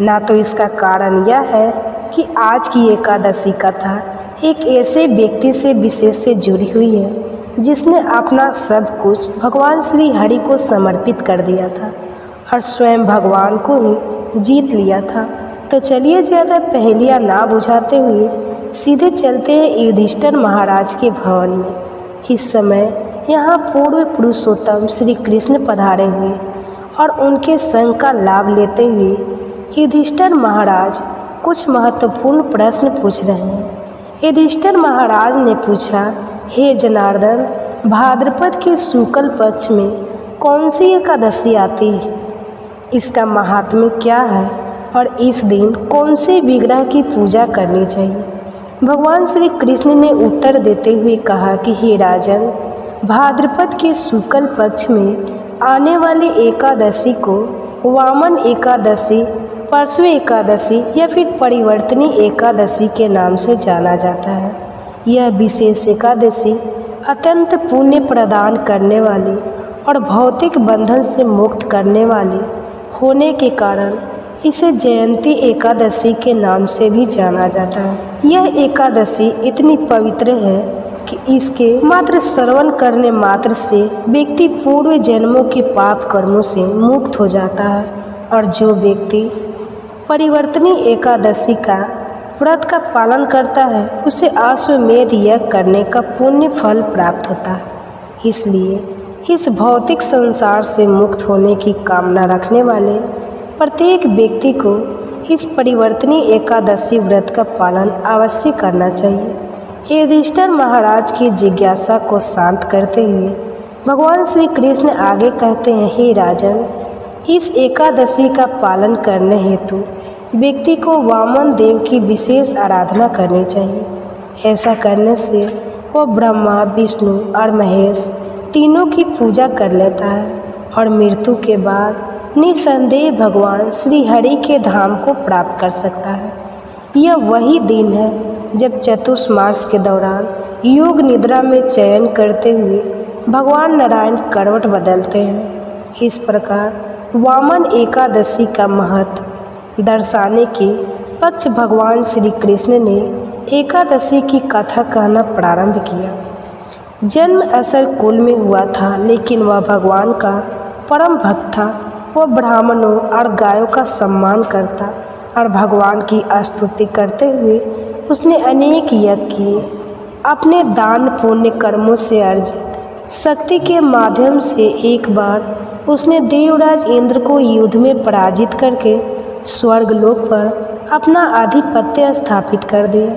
ना तो इसका कारण यह है कि आज की एकादशी कथा एक ऐसे व्यक्ति से विशेष से जुड़ी हुई है जिसने अपना सब कुछ भगवान श्री हरि को समर्पित कर दिया था और स्वयं भगवान को ही जीत लिया था। तो चलिए ज़्यादा पहेलियाँ ना बुझाते हुए सीधे चलते हैं युधिष्ठिर महाराज के भवन में। इस समय यहाँ पूर्व पुरुषोत्तम श्री कृष्ण पधारे हुए और उनके संग का लाभ लेते हुए युधिष्ठिर महाराज कुछ महत्वपूर्ण प्रश्न पूछ रहे हैं। युधिष्ठिर महाराज ने पूछा, हे जनार्दन, भाद्रपद के शुक्ल पक्ष में कौन सी एकादशी आती है? इसका महात्म्य क्या है और इस दिन कौन से विग्रह की पूजा करनी चाहिए? भगवान श्री कृष्ण ने उत्तर देते हुए कहा कि हे राजन, भाद्रपद के शुक्ल पक्ष में आने वाली एकादशी को वामन एकादशी, परशु एकादशी या फिर परिवर्तनी एकादशी के नाम से जाना जाता है। यह विशेष एकादशी अत्यंत पुण्य प्रदान करने वाली और भौतिक बंधन से मुक्त करने वाली होने के कारण इसे जयंती एकादशी के नाम से भी जाना जाता है। यह एकादशी इतनी पवित्र है कि इसके मात्र श्रवण करने मात्र से व्यक्ति पूर्व जन्मों के पाप कर्मों से मुक्त हो जाता है और जो व्यक्ति परिवर्तनी एकादशी का व्रत का पालन करता है उसे अश्वमेध यज्ञ करने का पुण्य फल प्राप्त होता है। इसलिए इस भौतिक संसार से मुक्त होने की कामना रखने वाले प्रत्येक व्यक्ति को इस परिवर्तनी एकादशी व्रत का पालन अवश्य करना चाहिए। युधिष्ठिर महाराज की जिज्ञासा को शांत करते हुए भगवान श्री कृष्ण आगे कहते हैं, हे राजन, इस एकादशी का पालन करने हेतु व्यक्ति को वामन देव की विशेष आराधना करनी चाहिए। ऐसा करने से वह ब्रह्मा, विष्णु और महेश तीनों की पूजा कर लेता है और मृत्यु के बाद निसंदेह भगवान श्री हरि के धाम को प्राप्त कर सकता है। यह वही दिन है जब चतुर्मास के दौरान योग निद्रा में चयन करते हुए भगवान नारायण करवट बदलते हैं। इस प्रकार वामन एकादशी का महत्व दर्शाने के पक्ष भगवान श्री कृष्ण ने एकादशी की कथा कहना प्रारंभ किया। जन्म असल कुल में हुआ था, लेकिन वह भगवान का परम भक्त था। वह ब्राह्मणों और गायों का सम्मान करता और भगवान की स्तुति करते हुए उसने अनेक यज्ञ किए। अपने दान पुण्य कर्मों से अर्जित शक्ति के माध्यम से एक बार उसने देवराज इंद्र को युद्ध में पराजित करके स्वर्गलोक पर अपना आधिपत्य स्थापित कर दिया।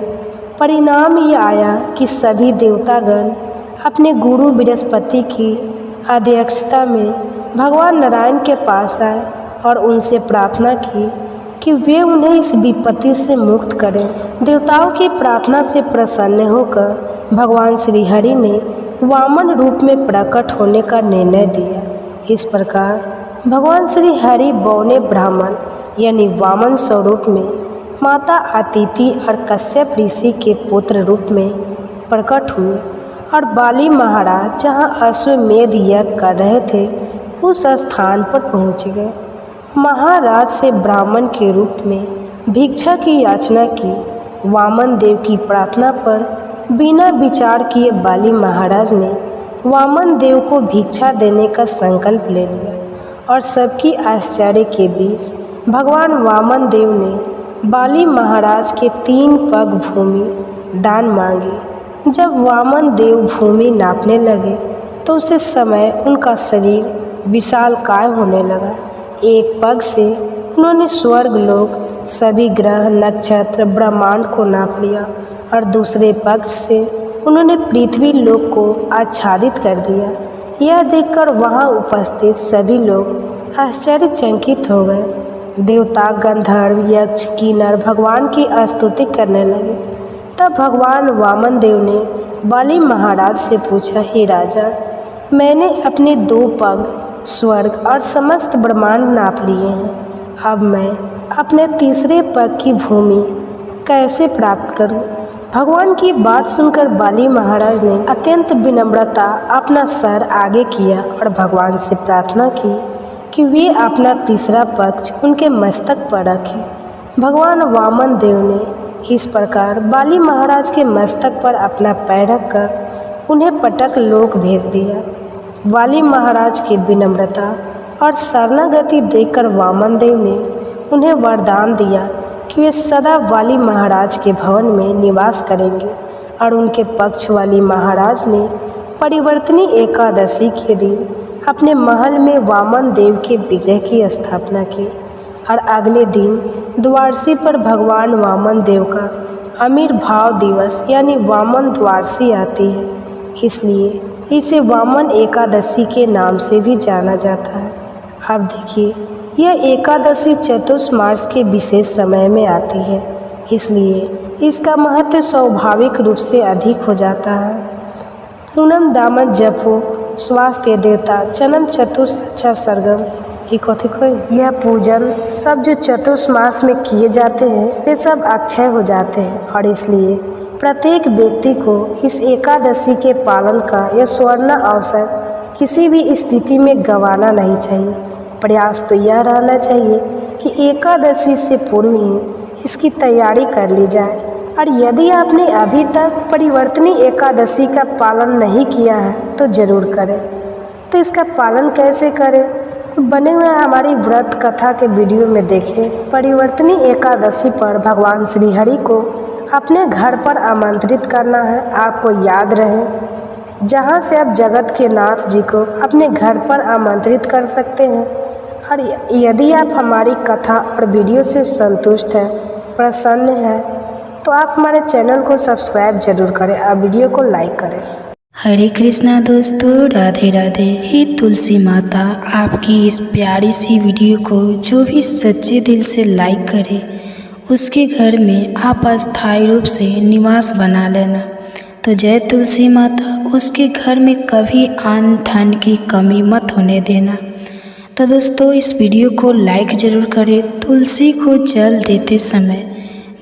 परिणाम ये आया कि सभी देवतागण अपने गुरु बृहस्पति की अध्यक्षता में भगवान नारायण के पास आए और उनसे प्रार्थना की कि वे उन्हें इस विपत्ति से मुक्त करें। देवताओं की प्रार्थना से प्रसन्न होकर भगवान श्री हरि ने वामन रूप में प्रकट होने का निर्णय दिया। इस प्रकार भगवान श्री हरि बौने ब्राह्मण यानी वामन स्वरूप में माता अदिति और कश्यप ऋषि के पुत्र रूप में प्रकट हुए और बाली महाराज जहाँ अश्वमेध यज्ञ कर रहे थे उस स्थान पर पहुँच गए। महाराज से ब्राह्मण के रूप में भिक्षा की याचना की। वामन देव की प्रार्थना पर बिना विचार किए बाली महाराज ने वामन देव को भिक्षा देने का संकल्प ले लिया और सबकी आश्चर्य के बीच भगवान वामन देव ने बाली महाराज के 3 पग भूमि दान मांगी। जब वामन देव भूमि नापने लगे तो उसी समय उनका शरीर विशालकाय होने लगा। एक पग से उन्होंने स्वर्ग लोक, सभी ग्रह, नक्षत्र, ब्रह्मांड को नाप लिया और दूसरे पग से उन्होंने पृथ्वी लोक को आच्छादित कर दिया। यह देखकर वहां उपस्थित सभी लोग आश्चर्यचकित हो गए। देवता, गंधर्व, यक्ष, किन्नर भगवान की स्तुति करने लगे। तब भगवान वामन देव ने बाली महाराज से पूछा, हे राजा, मैंने अपने 2 पग स्वर्ग और समस्त ब्रह्मांड नाप लिए हैं। अब मैं अपने तीसरे पग की भूमि कैसे प्राप्त करूं? भगवान की बात सुनकर बाली महाराज ने अत्यंत विनम्रता अपना सर आगे किया और भगवान से प्रार्थना की कि वे अपना तीसरा पक्ष उनके मस्तक पर रखें। भगवान वामन देव ने इस प्रकार बाली महाराज के मस्तक पर अपना पैर रखकर उन्हें पटक लोक भेज दिया। बाली महाराज की विनम्रता और शरणागति देखकर वामन देव ने उन्हें वरदान दिया कि वे सदा बाली महाराज के भवन में निवास करेंगे और उनके पक्ष वाली महाराज ने परिवर्तनी एकादशी के दिन अपने महल में वामन देव के विग्रह की स्थापना की और अगले दिन द्वादशी पर भगवान वामन देव का आविर्भाव दिवस यानी वामन द्वादशी आती है। इसलिए इसे वामन एकादशी के नाम से भी जाना जाता है। अब देखिए, यह एकादशी चतुर्मास के विशेष समय में आती है, इसलिए इसका महत्व स्वाभाविक रूप से अधिक हो जाता है। पूनम दामद जपो स्वास्थ्य देवता चनम चतुर्थ सरगम यह पूजन सब जो चतुर्मास में किए जाते हैं वे सब अक्षय हो जाते हैं और इसलिए प्रत्येक व्यक्ति को इस एकादशी के पालन का यह स्वर्ण अवसर किसी भी स्थिति में गंवाना नहीं चाहिए। प्रयास तो यह रहना चाहिए कि एकादशी से पूर्व ही इसकी तैयारी कर ली जाए और यदि आपने अभी तक परिवर्तनी एकादशी का पालन नहीं किया है तो ज़रूर करें। तो इसका पालन कैसे करें, बने हुए हमारी व्रत कथा के वीडियो में देखें। परिवर्तनी एकादशी पर भगवान श्री हरि को अपने घर पर आमंत्रित करना है। आपको याद रहे, जहाँ से आप जगत के नाथ जी को अपने घर पर आमंत्रित कर सकते हैं। और यदि आप हमारी कथा और वीडियो से संतुष्ट हैं, प्रसन्न हैं, तो आप हमारे चैनल को सब्सक्राइब जरूर करें और वीडियो को लाइक करें। हरे कृष्णा दोस्तों, राधे राधे। हे तुलसी माता, आपकी इस प्यारी सी वीडियो को जो भी सच्चे दिल से लाइक करे उसके घर में आप अस्थायी रूप से निवास बना लेना। तो जय तुलसी माता, उसके घर में कभी अन्न धन की कमी मत होने देना। तो दोस्तों, इस वीडियो को लाइक ज़रूर करें। तुलसी को जल देते समय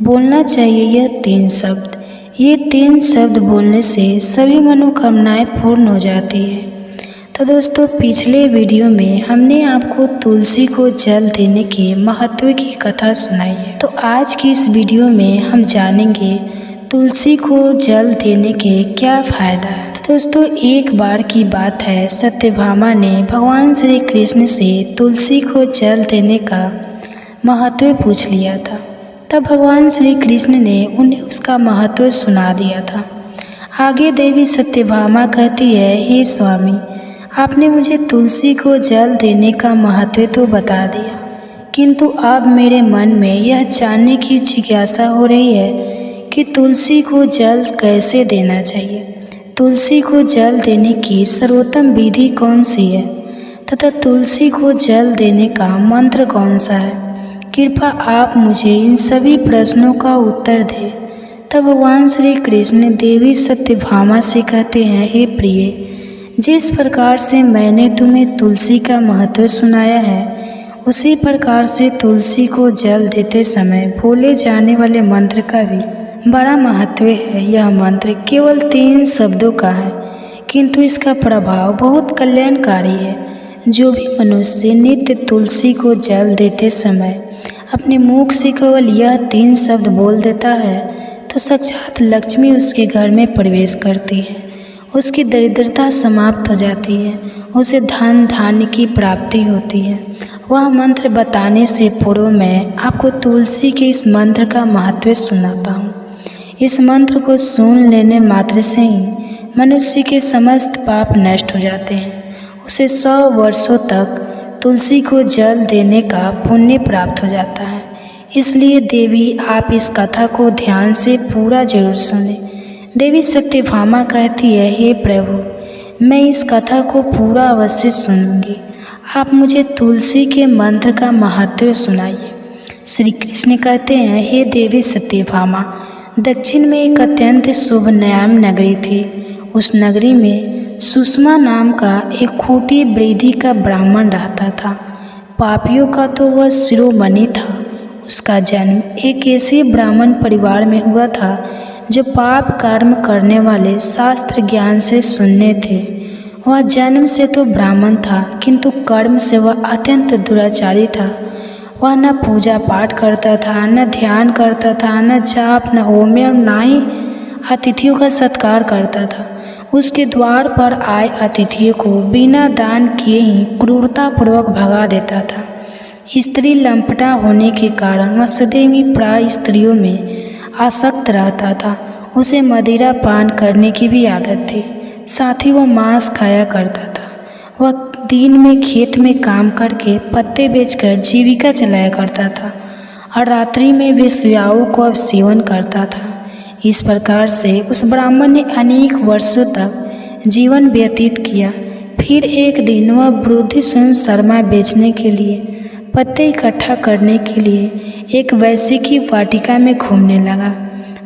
बोलना चाहिए यह 3 शब्द। ये 3 शब्द बोलने से सभी मनोकामनाएं पूर्ण हो जाती है। तो दोस्तों, पिछले वीडियो में हमने आपको तुलसी को जल देने के महत्व की कथा सुनाई है। तो आज की इस वीडियो में हम जानेंगे तुलसी को जल देने के क्या फ़ायदा है। तो दोस्तों, एक बार की बात है, सत्यभामा ने भगवान श्री कृष्ण से तुलसी को जल देने का महत्व पूछ लिया था। तब भगवान श्री कृष्ण ने उन्हें उसका महत्व सुना दिया था। आगे देवी सत्यभामा कहती है, हे स्वामी, आपने मुझे तुलसी को जल देने का महत्व तो बता दिया, किंतु अब मेरे मन में यह जानने की जिज्ञासा हो रही है कि तुलसी को जल कैसे देना चाहिए। तुलसी को जल देने की सर्वोत्तम विधि कौन सी है तथा तुलसी को जल देने का मंत्र कौन सा है, कृपा आप मुझे इन सभी प्रश्नों का उत्तर दें। तब भगवान श्री कृष्ण देवी सत्यभामा से कहते हैं, हे प्रिय, जिस प्रकार से मैंने तुम्हें तुलसी का महत्व सुनाया है, उसी प्रकार से तुलसी को जल देते समय बोले जाने वाले मंत्र का भी बड़ा महत्व है। यह मंत्र केवल 3 शब्दों का है, किंतु इसका प्रभाव बहुत कल्याणकारी है। जो भी मनुष्य नित्य तुलसी को जल देते समय अपने मुख से केवल यह 3 शब्द बोल देता है, तो साक्षात लक्ष्मी उसके घर में प्रवेश करती है, उसकी दरिद्रता समाप्त हो जाती है, उसे धन धान्य की प्राप्ति होती है। वह मंत्र बताने से पूर्व मैं आपको तुलसी के इस मंत्र का महत्व सुनाता हूँ। इस मंत्र को सुन लेने मात्र से ही मनुष्य के समस्त पाप नष्ट हो जाते हैं। उसे 100 वर्षों तक तुलसी को जल देने का पुण्य प्राप्त हो जाता है। इसलिए देवी, आप इस कथा को ध्यान से पूरा जरूर सुनें। देवी सत्यभामा कहती है, हे प्रभु, मैं इस कथा को पूरा अवश्य सुनूंगी। आप मुझे तुलसी के मंत्र का महत्व सुनाइए। श्री कृष्ण कहते हैं, हे देवी सत्यभामा, दक्षिण में एक अत्यंत शुभ नयाम नगरी थी। उस नगरी में सुषमा नाम का एक खूंटी वृद्धि का ब्राह्मण रहता था। पापियों का तो वह शिरोमणि था। उसका जन्म एक ऐसे ब्राह्मण परिवार में हुआ था जो पाप कर्म करने वाले शास्त्र ज्ञान से शून्य थे। वह जन्म से तो ब्राह्मण था, किंतु कर्म से वह अत्यंत दुराचारी था। वह न पूजा पाठ करता था, न ध्यान करता था, न जाप, न होम, और न ही अतिथियों का सत्कार करता था। उसके द्वार पर आए अतिथियों को बिना दान किए ही क्रूरतापूर्वक भगा देता था। स्त्री लंपटा होने के कारण वह सदैव ही प्राय स्त्रियों में आसक्त रहता था। उसे मदिरा पान करने की भी आदत थी, साथ ही वह मांस खाया करता था। वह दिन में खेत में काम करके पत्ते बेचकर जीविका चलाया करता था और रात्रि में वेश्याओं को सेवन करता था। इस प्रकार से उस ब्राह्मण ने अनेक वर्षों तक जीवन व्यतीत किया। फिर एक दिन वह वृद्धि सुन शर्मा बेचने के लिए पत्ते इकट्ठा करने के लिए एक वैश्य की वाटिका में घूमने लगा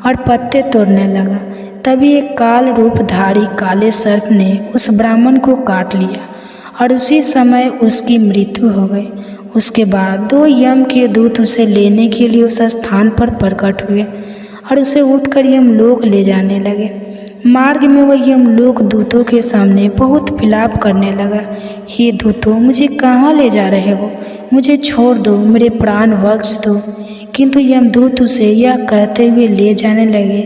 और पत्ते तोड़ने लगा। तभी एक काल रूपधारी काले सर्प ने उस ब्राह्मण को काट लिया और उसी समय उसकी मृत्यु हो गई। उसके बाद 2 यम के दूत उसे लेने के लिए उस स्थान पर प्रकट हुए और उसे उठकर यमलोक ले जाने लगे। मार्ग में वह यमलोक दूतों के सामने बहुत विलाप करने लगा, हे दूतों, मुझे कहाँ ले जा रहे हो? मुझे छोड़ दो, मेरे प्राण बख्श दो। किंतु यमदूत उसे यह कहते हुए ले जाने लगे,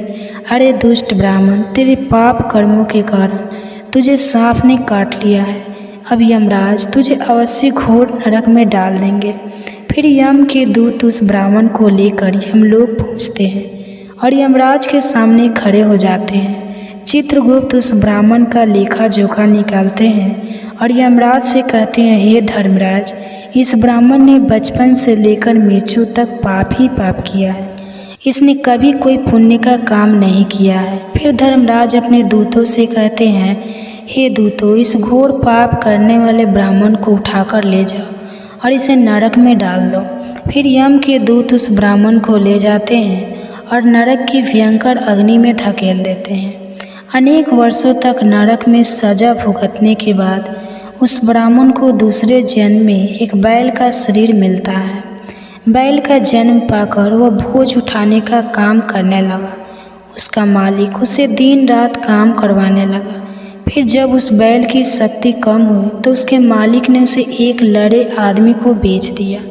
अरे दुष्ट ब्राह्मण, तेरे पाप कर्मों के कारण तुझे सांप ने काट लिया है। अब यमराज तुझे अवश्य घोर नरक में डाल देंगे। फिर यम के दूत उस ब्राह्मण को लेकर यमलोक पहुँचते हैं और यमराज के सामने खड़े हो जाते हैं। चित्रगुप्त उस ब्राह्मण का लेखा जोखा निकालते हैं और यमराज से कहते हैं, हे धर्मराज, इस ब्राह्मण ने बचपन से लेकर मृत्यु तक पाप ही पाप किया है। इसने कभी कोई पुण्य का काम नहीं किया है। फिर धर्मराज अपने दूतों से कहते हैं, हे दूतों, इस घोर पाप करने वाले ब्राह्मण को उठाकर ले जाओ और इसे नरक में डाल दो। फिर यम के दूत उस ब्राह्मण को ले जाते हैं और नरक की भयंकर अग्नि में धकेल देते हैं। अनेक वर्षों तक नरक में सजा भुगतने के बाद उस ब्राह्मण को दूसरे जन्म में एक बैल का शरीर मिलता है। बैल का जन्म पाकर वह बोझ उठाने का काम करने लगा। उसका मालिक उसे दिन रात काम करवाने लगा। फिर जब उस बैल की शक्ति कम हुई तो उसके मालिक ने उसे एक लड़े आदमी को बेच दिया।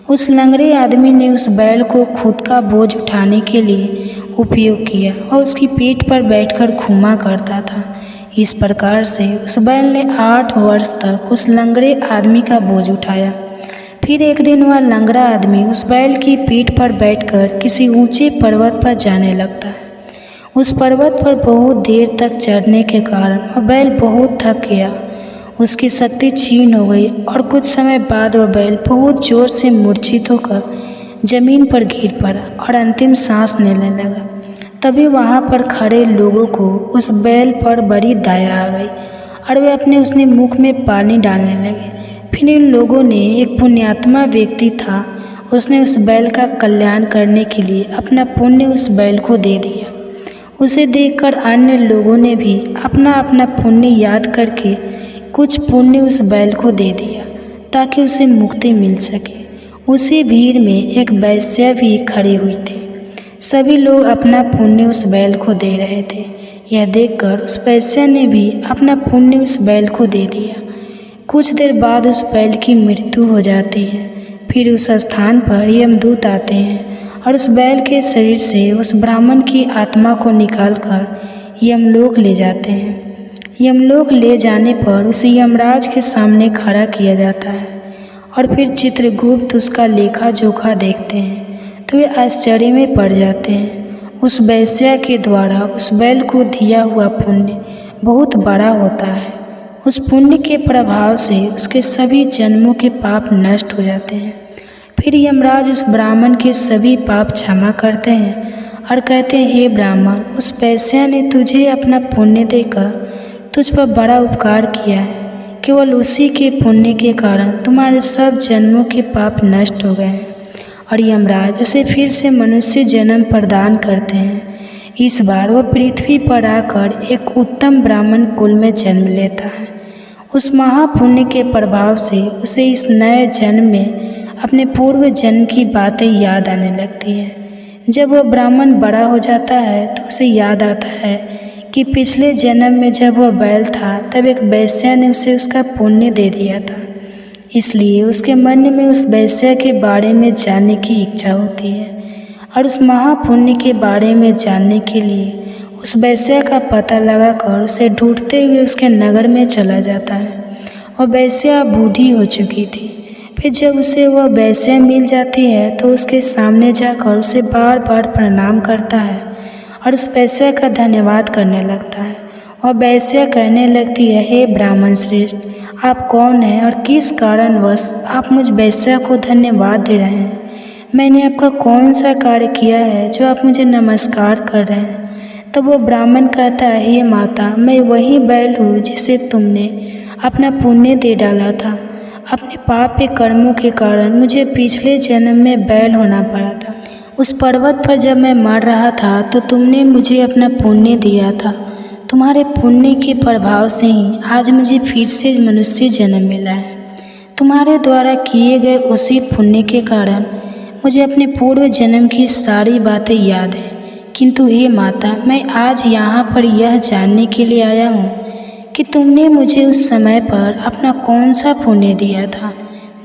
उस लंगड़े आदमी ने उस बैल को खुद का बोझ उठाने के लिए उपयोग किया और उसकी पीठ पर बैठकर घूमा करता था। इस प्रकार से उस बैल ने 8 वर्ष तक उस लंगड़े आदमी का बोझ उठाया। फिर एक दिन वह लंगड़ा आदमी उस बैल की पीठ पर बैठकर किसी ऊंचे पर्वत पर जाने लगता है। उस पर्वत पर बहुत देर तक चढ़ने के कारण वह बैल बहुत थक गया। उसकी शक्ति क्षीण हो गई और कुछ समय बाद वह बैल बहुत जोर से मूर्छित होकर जमीन पर गिर पड़ा और अंतिम सांस लेने लगा। तभी वहाँ पर खड़े लोगों को उस बैल पर बड़ी दया आ गई और वे अपने उसने मुख में पानी डालने लगे। फिर इन लोगों ने, एक पुण्यात्मा व्यक्ति था, उसने उस बैल का कल्याण करने के लिए अपना पुण्य उस बैल को दे दिया। उसे देखकर अन्य लोगों ने भी अपना अपना पुण्य याद करके कुछ पुण्य उस बैल को दे दिया ताकि उसे मुक्ति मिल सके। उसी भीड़ में एक वैश्या भी खड़ी हुई थी। सभी लोग अपना पुण्य उस बैल को दे रहे थे। यह देखकर उस वैश्या ने भी अपना पुण्य उस बैल को दे दिया। कुछ देर बाद उस बैल की मृत्यु हो जाती है। फिर उस स्थान पर यमदूत आते हैं और उस बैल के शरीर से उस ब्राह्मण की आत्मा को निकालकर यमलोक ले जाते हैं। यमलोक ले जाने पर उसे यमराज के सामने खड़ा किया जाता है और फिर चित्रगुप्त उसका लेखा जोखा देखते हैं तो वे आश्चर्य में पड़ जाते हैं। उस वैश्या के द्वारा उस बैल को दिया हुआ पुण्य बहुत बड़ा होता है। उस पुण्य के प्रभाव से उसके सभी जन्मों के पाप नष्ट हो जाते हैं। फिर यमराज उस ब्राह्मण के सभी पाप क्षमा करते हैं और कहते हैं, हे ब्राह्मण, उस वैश्या ने तुझे अपना पुण्य देकर तुझ पर बड़ा उपकार किया है। केवल उसी के पुण्य के कारण तुम्हारे सब जन्मों के पाप नष्ट हो गए हैं। और यमराज उसे फिर से मनुष्य जन्म प्रदान करते हैं। इस बार वह पृथ्वी पर आकर एक उत्तम ब्राह्मण कुल में जन्म लेता है। उस महापुण्य के प्रभाव से उसे इस नए जन्म में अपने पूर्व जन्म की बातें याद आने लगती हैं। जब वह ब्राह्मण बड़ा हो जाता है तो उसे याद आता है कि पिछले जन्म में जब वह बैल था तब एक वैश्या ने उसे उसका पुण्य दे दिया था। इसलिए उसके मन में उस वैश्या के बारे में जानने की इच्छा होती है और उस महापुण्य के बारे में जानने के लिए उस वैश्या का पता लगाकर उसे ढूंढते हुए उसके नगर में चला जाता है। वह वैश्या बूढ़ी हो चुकी थी। फिर जब उसे वह वैश्या मिल जाती है तो उसके सामने जाकर उसे बार बार प्रणाम करता है और उस वैश्या का धन्यवाद करने लगता है। वह वैश्या कहने लगती है, हे ब्राह्मण श्रेष्ठ, आप कौन हैं और किस कारणवश आप मुझ वैश्या को धन्यवाद दे रहे हैं? मैंने आपका कौन सा कार्य किया है जो आप मुझे नमस्कार कर रहे हैं? तब वो ब्राह्मण कहता है, हे माता, मैं वही बैल हूँ जिसे तुमने अपना पुण्य दे डाला था। अपने पाप के कर्मों के कारण मुझे पिछले जन्म में बैल होना पड़ा था। उस पर्वत पर जब मैं मर रहा था तो तुमने मुझे अपना पुण्य दिया था। तुम्हारे पुण्य के प्रभाव से ही आज मुझे फिर से मनुष्य जन्म मिला है। तुम्हारे द्वारा किए गए उसी पुण्य के कारण मुझे अपने पूर्व जन्म की सारी बातें याद है। किंतु हे माता, मैं आज यहाँ पर यह जानने के लिए आया हूँ कि तुमने मुझे उस समय पर अपना कौन सा पुण्य दिया था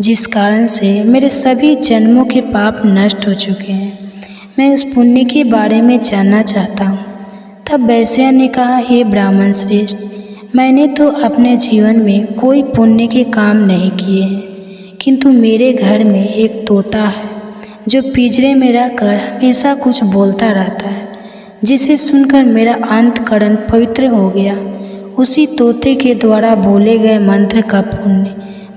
जिस कारण से मेरे सभी जन्मों के पाप नष्ट हो चुके हैं। मैं उस पुण्य के बारे में जानना चाहता हूँ। तब वैश्या ने कहा, हे ब्राह्मण श्रेष्ठ, मैंने तो अपने जीवन में कोई पुण्य के काम नहीं किए हैं, किंतु मेरे घर में एक तोता है जो पिंजरे में रहकर हमेशा कुछ बोलता रहता है, जिसे सुनकर मेरा अंतःकरण पवित्र हो गया। उसी तोते के द्वारा बोले गए मंत्र का पुण्य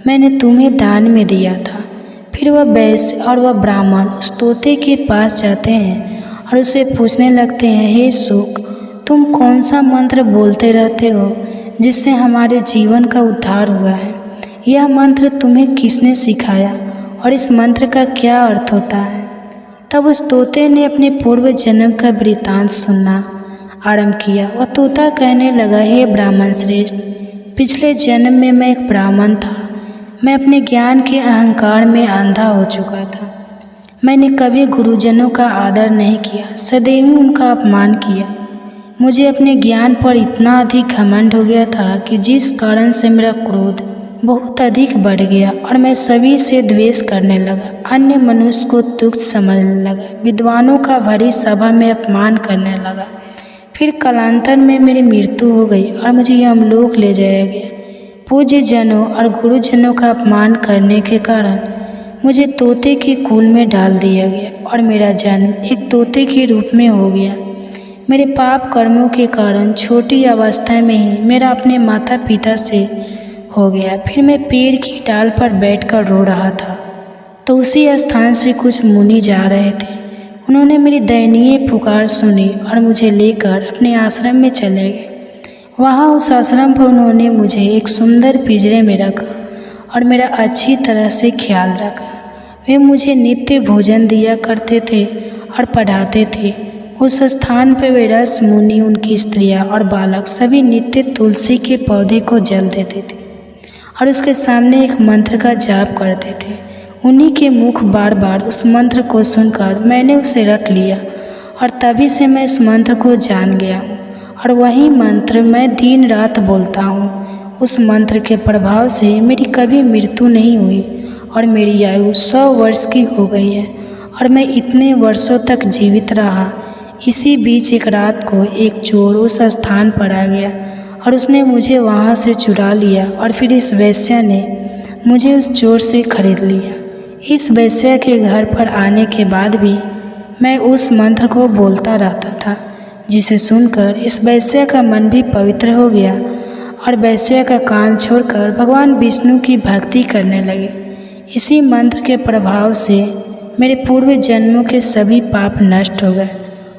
मैंने तुम्हें दान में दिया था। फिर वह वैश्य और वह ब्राह्मण उस तोते के पास जाते हैं और उसे पूछने लगते हैं, हे शुक, तुम कौन सा मंत्र बोलते रहते हो जिससे हमारे जीवन का उद्धार हुआ है? यह मंत्र तुम्हें किसने सिखाया और इस मंत्र का क्या अर्थ होता है? तब उस तोते ने अपने पूर्व जन्म का वृत्तांत सुनना आरंभ किया। वह तोता कहने लगा, हे ब्राह्मण श्रेष्ठ, पिछले जन्म में मैं एक ब्राह्मण था। मैं अपने ज्ञान के अहंकार में अंधा हो चुका था। मैंने कभी गुरुजनों का आदर नहीं किया, सदैव उनका अपमान किया। मुझे अपने ज्ञान पर इतना अधिक घमंड हो गया था कि जिस कारण से मेरा क्रोध बहुत अधिक बढ़ गया और मैं सभी से द्वेष करने लगा। अन्य मनुष्य को तुच्छ समझने लगा, विद्वानों का भरी सभा में अपमान करने लगा। फिर कालांतर में मेरी मृत्यु हो गई और मुझे यमलोक ले जाया गया। पूज्य जनों और गुरुजनों का अपमान करने के कारण मुझे तोते के कुल में डाल दिया गया और मेरा जन्म एक तोते के रूप में हो गया। मेरे पाप कर्मों के कारण छोटी अवस्था में ही मेरा अपने माता पिता से हो गया। फिर मैं पेड़ की डाल पर बैठकर रो रहा था तो उसी स्थान से कुछ मुनि जा रहे थे। उन्होंने मेरी दयनीय पुकार सुनी और मुझे लेकर अपने आश्रम में चले गए। वहाँ उस आश्रम पर उन्होंने मुझे एक सुंदर पिंजरे में रखा और मेरा अच्छी तरह से ख्याल रखा। वे मुझे नित्य भोजन दिया करते थे और पढ़ाते थे। उस स्थान पर वे ऋषि मुनि, उनकी स्त्रियाँ और बालक सभी नित्य तुलसी के पौधे को जल देते थे और उसके सामने एक मंत्र का जाप करते थे। उन्हीं के मुख बार बार उस मंत्र को सुनकर मैंने उसे रट लिया और तभी से मैं इस मंत्र को जान गया हूँ और वही मंत्र मैं दिन रात बोलता हूँ। उस मंत्र के प्रभाव से मेरी कभी मृत्यु नहीं हुई और मेरी आयु 100 वर्ष की हो गई है और मैं इतने वर्षों तक जीवित रहा। इसी बीच एक रात को एक चोर उस स्थान पर आ गया और उसने मुझे वहाँ से चुरा लिया और फिर इस वेश्या ने मुझे उस चोर से खरीद लिया। इस वेश्या के घर पर आने के बाद भी मैं उस मंत्र को बोलता रहता था, जिसे सुनकर इस वेश्या का मन भी पवित्र हो गया और वेश्या का काम छोड़कर भगवान विष्णु की भक्ति करने लगे। इसी मंत्र के प्रभाव से मेरे पूर्व जन्मों के सभी पाप नष्ट हो गए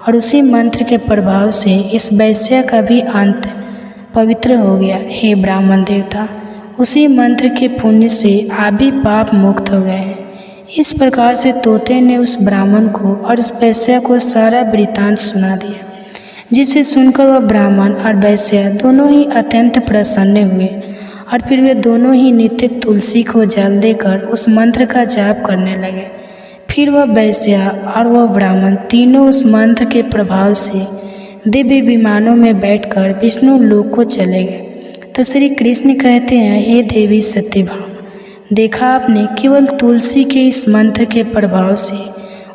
और उसी मंत्र के प्रभाव से इस वेश्या का भी अंत पवित्र हो गया। हे ब्राह्मण देवता, उसी मंत्र के पुण्य से आप भी पाप मुक्त हो गए हैं। इस प्रकार से तोते ने उस ब्राह्मण को और उस वेश्या को सारा वृत्तांत सुना दिया, जिसे सुनकर वह ब्राह्मण और वेश्या दोनों ही अत्यंत प्रसन्न हुए और फिर वे दोनों ही नित्य तुलसी को जल देकर उस मंत्र का जाप करने लगे। फिर वह वेश्या और वह ब्राह्मण तीनों उस मंत्र के प्रभाव से दिव्य विमानों में बैठकर विष्णु लोक को चले गए। तो श्री कृष्ण कहते हैं, हे देवी सत्यभामा, देखा आपने, केवल तुलसी के इस मंत्र के प्रभाव से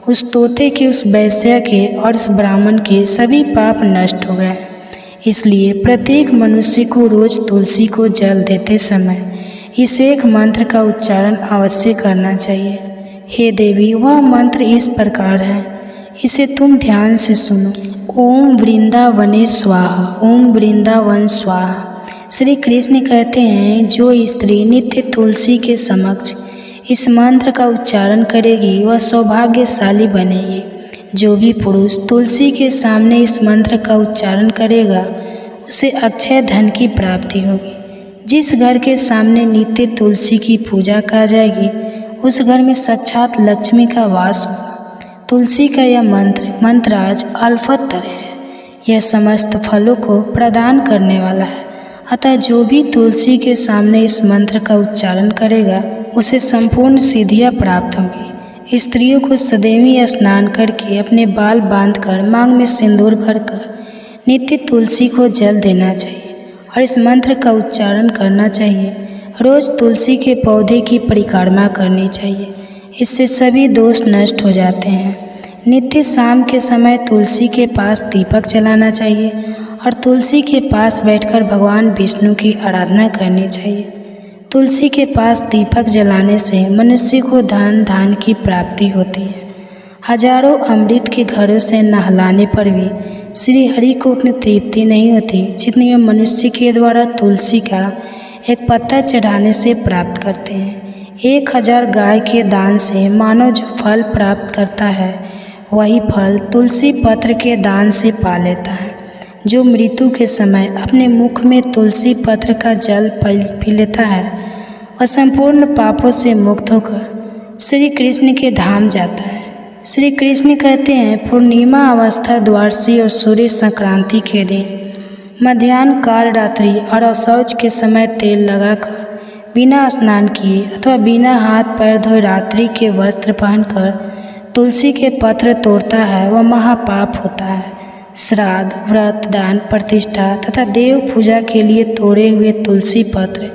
उस तोते के, उस वेश्या के और उस ब्राह्मण के सभी पाप नष्ट हो गए। इसलिए प्रत्येक मनुष्य को रोज तुलसी को जल देते समय इस एक मंत्र का उच्चारण अवश्य करना चाहिए। हे देवी, वह मंत्र इस प्रकार है, इसे तुम ध्यान से सुनो। ओम वृंदावने स्वाहा, ओम वृंदावन स्वाहा। श्री कृष्ण कहते हैं, जो स्त्री नित्य तुलसी के समक्ष इस मंत्र का उच्चारण करेगी वह सौभाग्यशाली बनेगी। जो भी पुरुष तुलसी के सामने इस मंत्र का उच्चारण करेगा उसे अक्षय धन की प्राप्ति होगी। जिस घर के सामने नित्य तुलसी की पूजा की जाएगी उस घर में साक्षात लक्ष्मी का वास होगा। तुलसी का यह मंत्र आज अल्पतर है, यह समस्त फलों को प्रदान करने वाला है। अतः जो भी तुलसी के सामने इस मंत्र का उच्चारण करेगा उसे संपूर्ण सिद्धियाँ प्राप्त होगी। स्त्रियों को सदैव स्नान करके अपने बाल बांधकर मांग में सिंदूर भरकर नित्य तुलसी को जल देना चाहिए और इस मंत्र का उच्चारण करना चाहिए। रोज तुलसी के पौधे की परिक्रमा करनी चाहिए, इससे सभी दोष नष्ट हो जाते हैं। नित्य शाम के समय तुलसी के पास दीपक जलाना चाहिए और तुलसी के पास बैठकर भगवान विष्णु की आराधना करनी चाहिए। तुलसी के पास दीपक जलाने से मनुष्य को धन धान की प्राप्ति होती है। हजारों अमृत के घरों से नहलाने पर भी श्री हरि को उतनी तृप्ति नहीं होती जितनी वे मनुष्य के द्वारा तुलसी का एक पत्ता चढ़ाने से प्राप्त करते हैं। 1000 गाय के दान से मानव जो फल प्राप्त करता है वही फल तुलसी पत्र के दान से पा लेता है। जो मृत्यु के समय अपने मुख में तुलसी पत्र का जल पी लेता है वह संपूर्ण पापों से मुक्त होकर श्री कृष्ण के धाम जाता है। श्री कृष्ण कहते हैं, पूर्णिमा अवस्था, द्वादशी और सूर्य संक्रांति के दिन मध्याह्न काल, रात्रि और अशौच के समय तेल लगाकर बिना स्नान किए अथवा बिना हाथ पैर धोए रात्रि के वस्त्र पहनकर तुलसी के पत्र तोड़ता है वह महापाप होता है। श्राद्ध, व्रत, दान, प्रतिष्ठा तथा देव पूजा के लिए तोड़े हुए तुलसी पत्र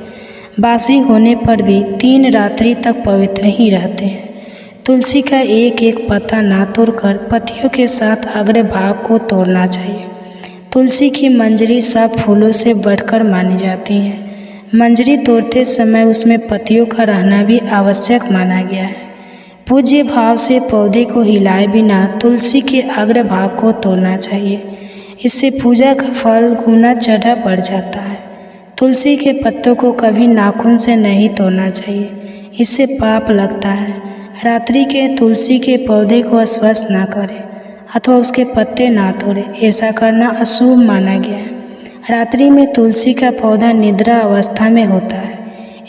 बासी होने पर भी 3 रात्रि तक पवित्र ही रहते हैं। तुलसी का एक एक पत्ता ना तोड़कर पत्तियों के साथ अग्र भाग को तोड़ना चाहिए। तुलसी की मंजरी सब फूलों से बढ़कर मानी जाती है। मंजरी तोड़ते समय उसमें पत्तियों का रहना भी आवश्यक माना गया है। पूज्य भाव से पौधे को हिलाए बिना तुलसी के अग्र भाग को तोड़ना चाहिए, इससे पूजा का फल गुना चढ़ा बढ़ जाता है। तुलसी के पत्तों को कभी नाखून से नहीं तोड़ना चाहिए, इससे पाप लगता है। रात्रि के तुलसी के पौधे को स्पर्श ना करें अथवा उसके पत्ते ना तोड़ें, ऐसा करना अशुभ माना गया है। रात्रि में तुलसी का पौधा निद्रा अवस्था में होता है,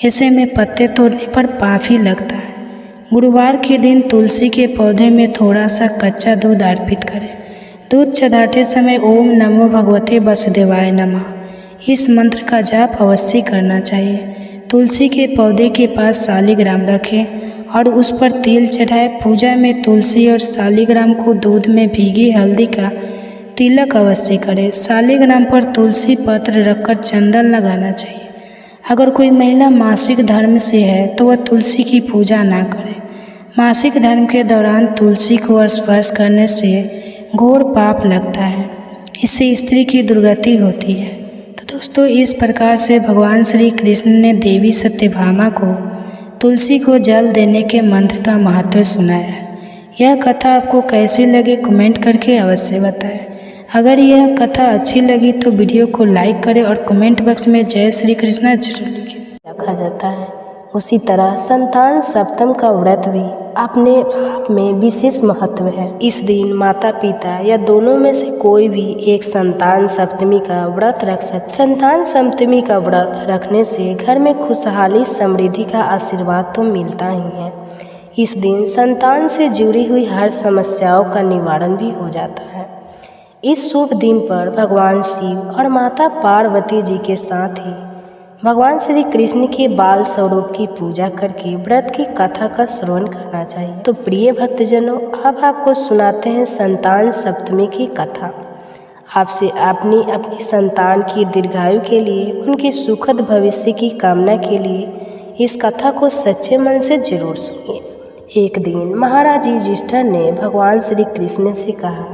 ऐसे में पत्ते तोड़ने पर पाप ही लगता है। गुरुवार के दिन तुलसी के पौधे में थोड़ा सा कच्चा दूध अर्पित करें। दूध चढ़ाते समय ओम नमो भगवते वसुदेवाय नमः इस मंत्र का जाप अवश्य करना चाहिए। तुलसी के पौधे के पास शालिग्राम रखें और उस पर तेल चढ़ाएं। पूजा में तुलसी और शालिग्राम को दूध में भीगी हल्दी का तिलक अवश्य करें। शालिग्राम पर तुलसी पत्र रखकर चंदन लगाना चाहिए। अगर कोई महिला मासिक धर्म से है तो वह तुलसी की पूजा ना करे। मासिक धर्म के दौरान तुलसी को स्पर्श करने से घोर पाप लगता है, इससे स्त्री की दुर्गति होती है। तो दोस्तों, इस प्रकार से भगवान श्री कृष्ण ने देवी सत्यभामा को तुलसी को जल देने के मंत्र का महत्व सुनाया है। यह कथा आपको कैसी लगी कमेंट करके अवश्य बताएं। अगर यह कथा अच्छी लगी तो वीडियो को लाइक करें और कमेंट बॉक्स में जय श्री कृष्णा जरूर लिखें। रखा जाता है। उसी तरह संतान सप्तम का व्रत भी अपने आप में विशेष महत्व है। इस दिन माता पिता या दोनों में से कोई भी एक संतान सप्तमी का व्रत रख सकते। संतान सप्तमी का व्रत रखने से घर में खुशहाली समृद्धि का आशीर्वाद तो मिलता ही है। इस दिन संतान से जुड़ी हुई हर समस्याओं का निवारण भी हो जाता है। इस शुभ दिन पर भगवान शिव और माता पार्वती जी के साथ ही भगवान श्री कृष्ण के बाल स्वरूप की पूजा करके व्रत की कथा का श्रवण करना चाहिए। तो प्रिय भक्तजनों, अब आपको सुनाते हैं संतान सप्तमी की कथा। आपसे अपनी संतान की दीर्घायु के लिए, उनके सुखद भविष्य की कामना के लिए इस कथा को सच्चे मन से जरूर सुनिए। एक दिन महाराज युधिष्ठिर ने भगवान श्री कृष्ण से कहा,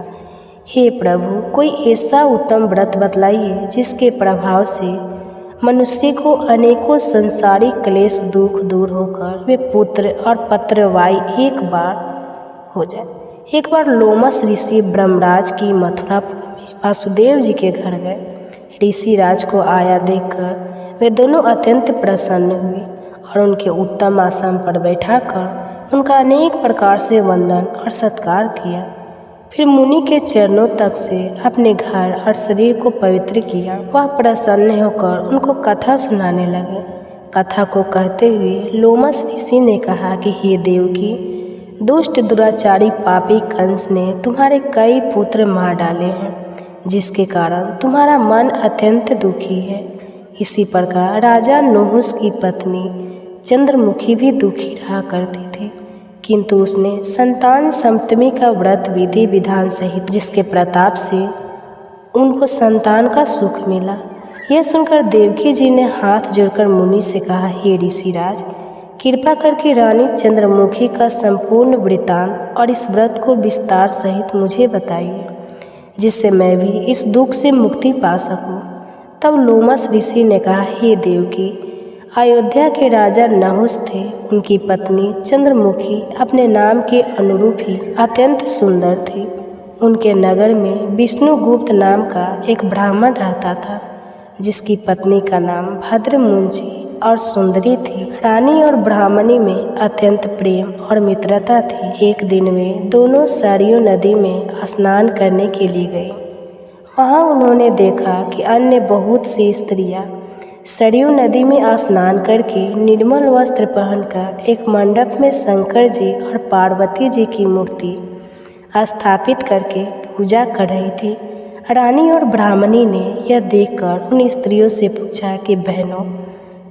हे प्रभु, कोई ऐसा उत्तम व्रत बतलाइए जिसके प्रभाव से मनुष्य को अनेकों संसारिक क्लेश दुख दूर होकर वे पुत्र और पत्रवाई एक बार हो जाए। एक बार लोमस ऋषि ब्रह्मराज की मथुरापुर में वासुदेव जी के घर गए। ऋषि राज को आया देखकर वे दोनों अत्यंत प्रसन्न हुए और उनके उत्तम आसन पर बैठाकर उनका अनेक प्रकार से वंदन और सत्कार किया। फिर मुनि के चरणों तक से अपने घर और शरीर को पवित्र किया। वह प्रसन्न होकर उनको कथा सुनाने लगे। कथा को कहते हुए लोमस ऋषि ने कहा कि हे देवकी, दुष्ट दुराचारी पापी कंस ने तुम्हारे कई पुत्र मार डाले हैं, जिसके कारण तुम्हारा मन अत्यंत दुखी है। इसी प्रकार राजा नहुस की पत्नी चंद्रमुखी भी दुखी रहा करती थी, किंतु उसने संतान सप्तमी का व्रत विधि विधान सहित जिसके प्रताप से उनको संतान का सुख मिला। यह सुनकर देवकी जी ने हाथ जोड़कर मुनि से कहा, हे ऋषिराज, कृपा करके रानी चंद्रमुखी का संपूर्ण वृत्तांत और इस व्रत को विस्तार सहित मुझे बताइए, जिससे मैं भी इस दुख से मुक्ति पा सकूं। तब लोमस ऋषि ने कहा, हे देवकी, अयोध्या के राजा नहुस थे। उनकी पत्नी चंद्रमुखी अपने नाम के अनुरूप ही अत्यंत सुंदर थी। उनके नगर में विष्णुगुप्त नाम का एक ब्राह्मण रहता था, जिसकी पत्नी का नाम भद्रमुंची और सुंदरी थी। रानी और ब्राह्मणी में अत्यंत प्रेम और मित्रता थी। एक दिन वे दोनों सरयू नदी में स्नान करने के लिए गए। वहाँ उन्होंने देखा कि अन्य बहुत सी स्त्रियाँ सरयू नदी में स्नान करके निर्मल वस्त्र पहनकर एक मंडप में शंकर जी और पार्वती जी की मूर्ति स्थापित करके पूजा कर रही थी। रानी और ब्राह्मणी ने यह देखकर उन स्त्रियों से पूछा कि बहनों,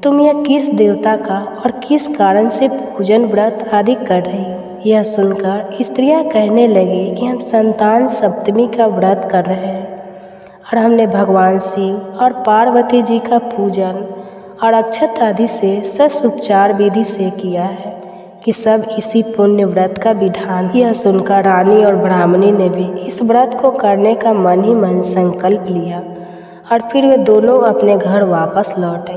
तुम यह किस देवता का और किस कारण से पूजन व्रत आदि कर रही हो? यह सुनकर स्त्रियां कहने लगी कि हम संतान सप्तमी का व्रत कर रहे हैं और हमने भगवान शिव और पार्वती जी का पूजन और अक्षत आदि से ससुपचार विधि से किया है कि सब इसी पुण्य व्रत का विधान। यह सुनकर रानी और ब्राह्मणी ने भी इस व्रत को करने का मन ही मन संकल्प लिया और फिर वे दोनों अपने घर वापस लौट आई।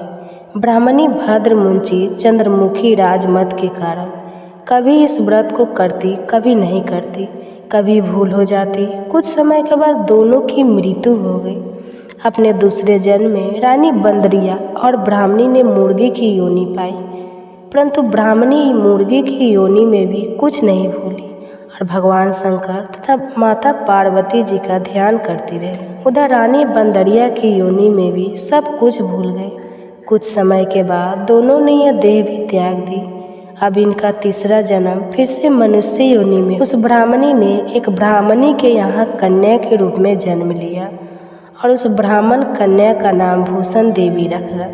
ब्राह्मणी भद्रमुंची चंद्रमुखी राजमत के कारण कभी इस व्रत को करती, कभी नहीं करती, कभी भूल हो जाती। कुछ समय के बाद दोनों की मृत्यु हो गई। अपने दूसरे जन्म में रानी बंदरिया और ब्राह्मणी ने मुर्गी की योनि पाई, परंतु ब्राह्मणी मुर्गी की योनि में भी कुछ नहीं भूली और भगवान शंकर तथा माता पार्वती जी का ध्यान करती रही। उधर रानी बंदरिया की योनि में भी सब कुछ भूल गए। कुछ समय के बाद दोनों ने यह देह भी त्याग दी। अब इनका तीसरा जन्म फिर से मनुष्य योनि में। उस ब्राह्मणी ने एक ब्राह्मणी के यहाँ कन्या के रूप में जन्म लिया और उस ब्राह्मण कन्या का नाम भूषण देवी रखा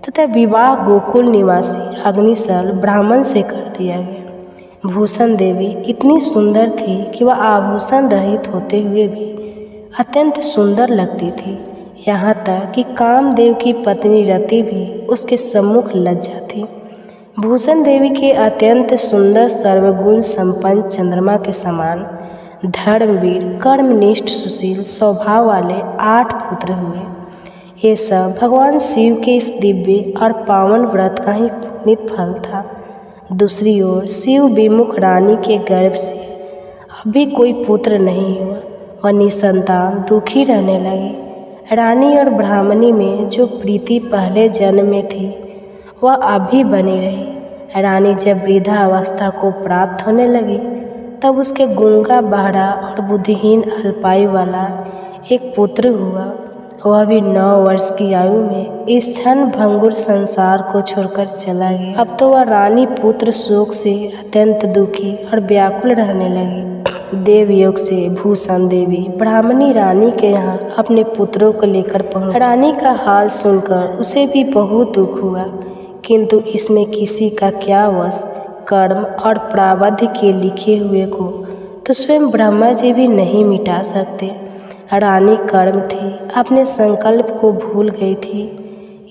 तथा विवाह गोकुल निवासी अग्निशल ब्राह्मण से कर दिया गया। भूषण देवी इतनी सुंदर थी कि वह आभूषण रहित होते हुए भी अत्यंत सुंदर लगती थी। यहाँ तक कि कामदेव की पत्नी रति भी उसके सम्मुख लज्जा थी। भूषण देवी के अत्यंत सुंदर सर्वगुण संपन्न चंद्रमा के समान धर्मवीर कर्मनिष्ठ सुशील स्वभाव वाले 8 पुत्र हुए। ये सब भगवान शिव के इस दिव्य और पावन व्रत का ही पुनीत फल था। दूसरी ओर शिव विमुख रानी के गर्भ से अभी कोई पुत्र नहीं हुआ। वह निसंतान दुखी रहने लगी। रानी और ब्राह्मणी में जो प्रीति पहले जन्म में थी वह अभी बनी रही। रानी जब वृद्धावस्था को प्राप्त होने लगी तब उसके गूंगा बहरा और बुद्धिहीन अल्पायु वाला एक पुत्र हुआ। वह भी 9 वर्ष की आयु में इस क्षण भंगुर संसार को छोड़कर चला गया। अब तो वह रानी पुत्र शोक से अत्यंत दुखी और व्याकुल रहने लगी। देवयोग से भूषण देवी ब्राह्मणी रानी के यहाँ अपने पुत्रों को लेकर पहुंची। रानी का हाल सुनकर उसे भी बहुत दुख हुआ, किंतु इसमें किसी का क्या वश। कर्म और प्रारब्ध के लिखे हुए को तो स्वयं ब्रह्मा जी भी नहीं मिटा सकते। रानी कर्म थी, अपने संकल्प को भूल गई थी,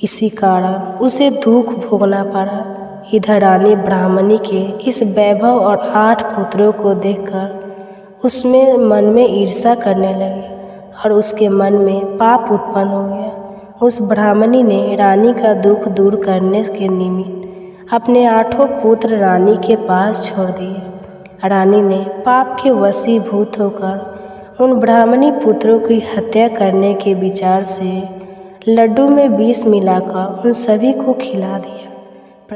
इसी कारण उसे दुख भोगना पड़ा। इधर रानी ब्राह्मणी के इस वैभव और 8 पुत्रों को देखकर उसमें मन में ईर्ष्या करने लगी और उसके मन में पाप उत्पन्न हो गया। उस ब्राह्मणी ने रानी का दुख दूर करने के निमित्त अपने 8 पुत्र रानी के पास छोड़ दिए। रानी ने पाप के वशीभूत होकर उन ब्राह्मणी पुत्रों की हत्या करने के विचार से लड्डू में विष मिलाकर उन सभी को खिला दिया।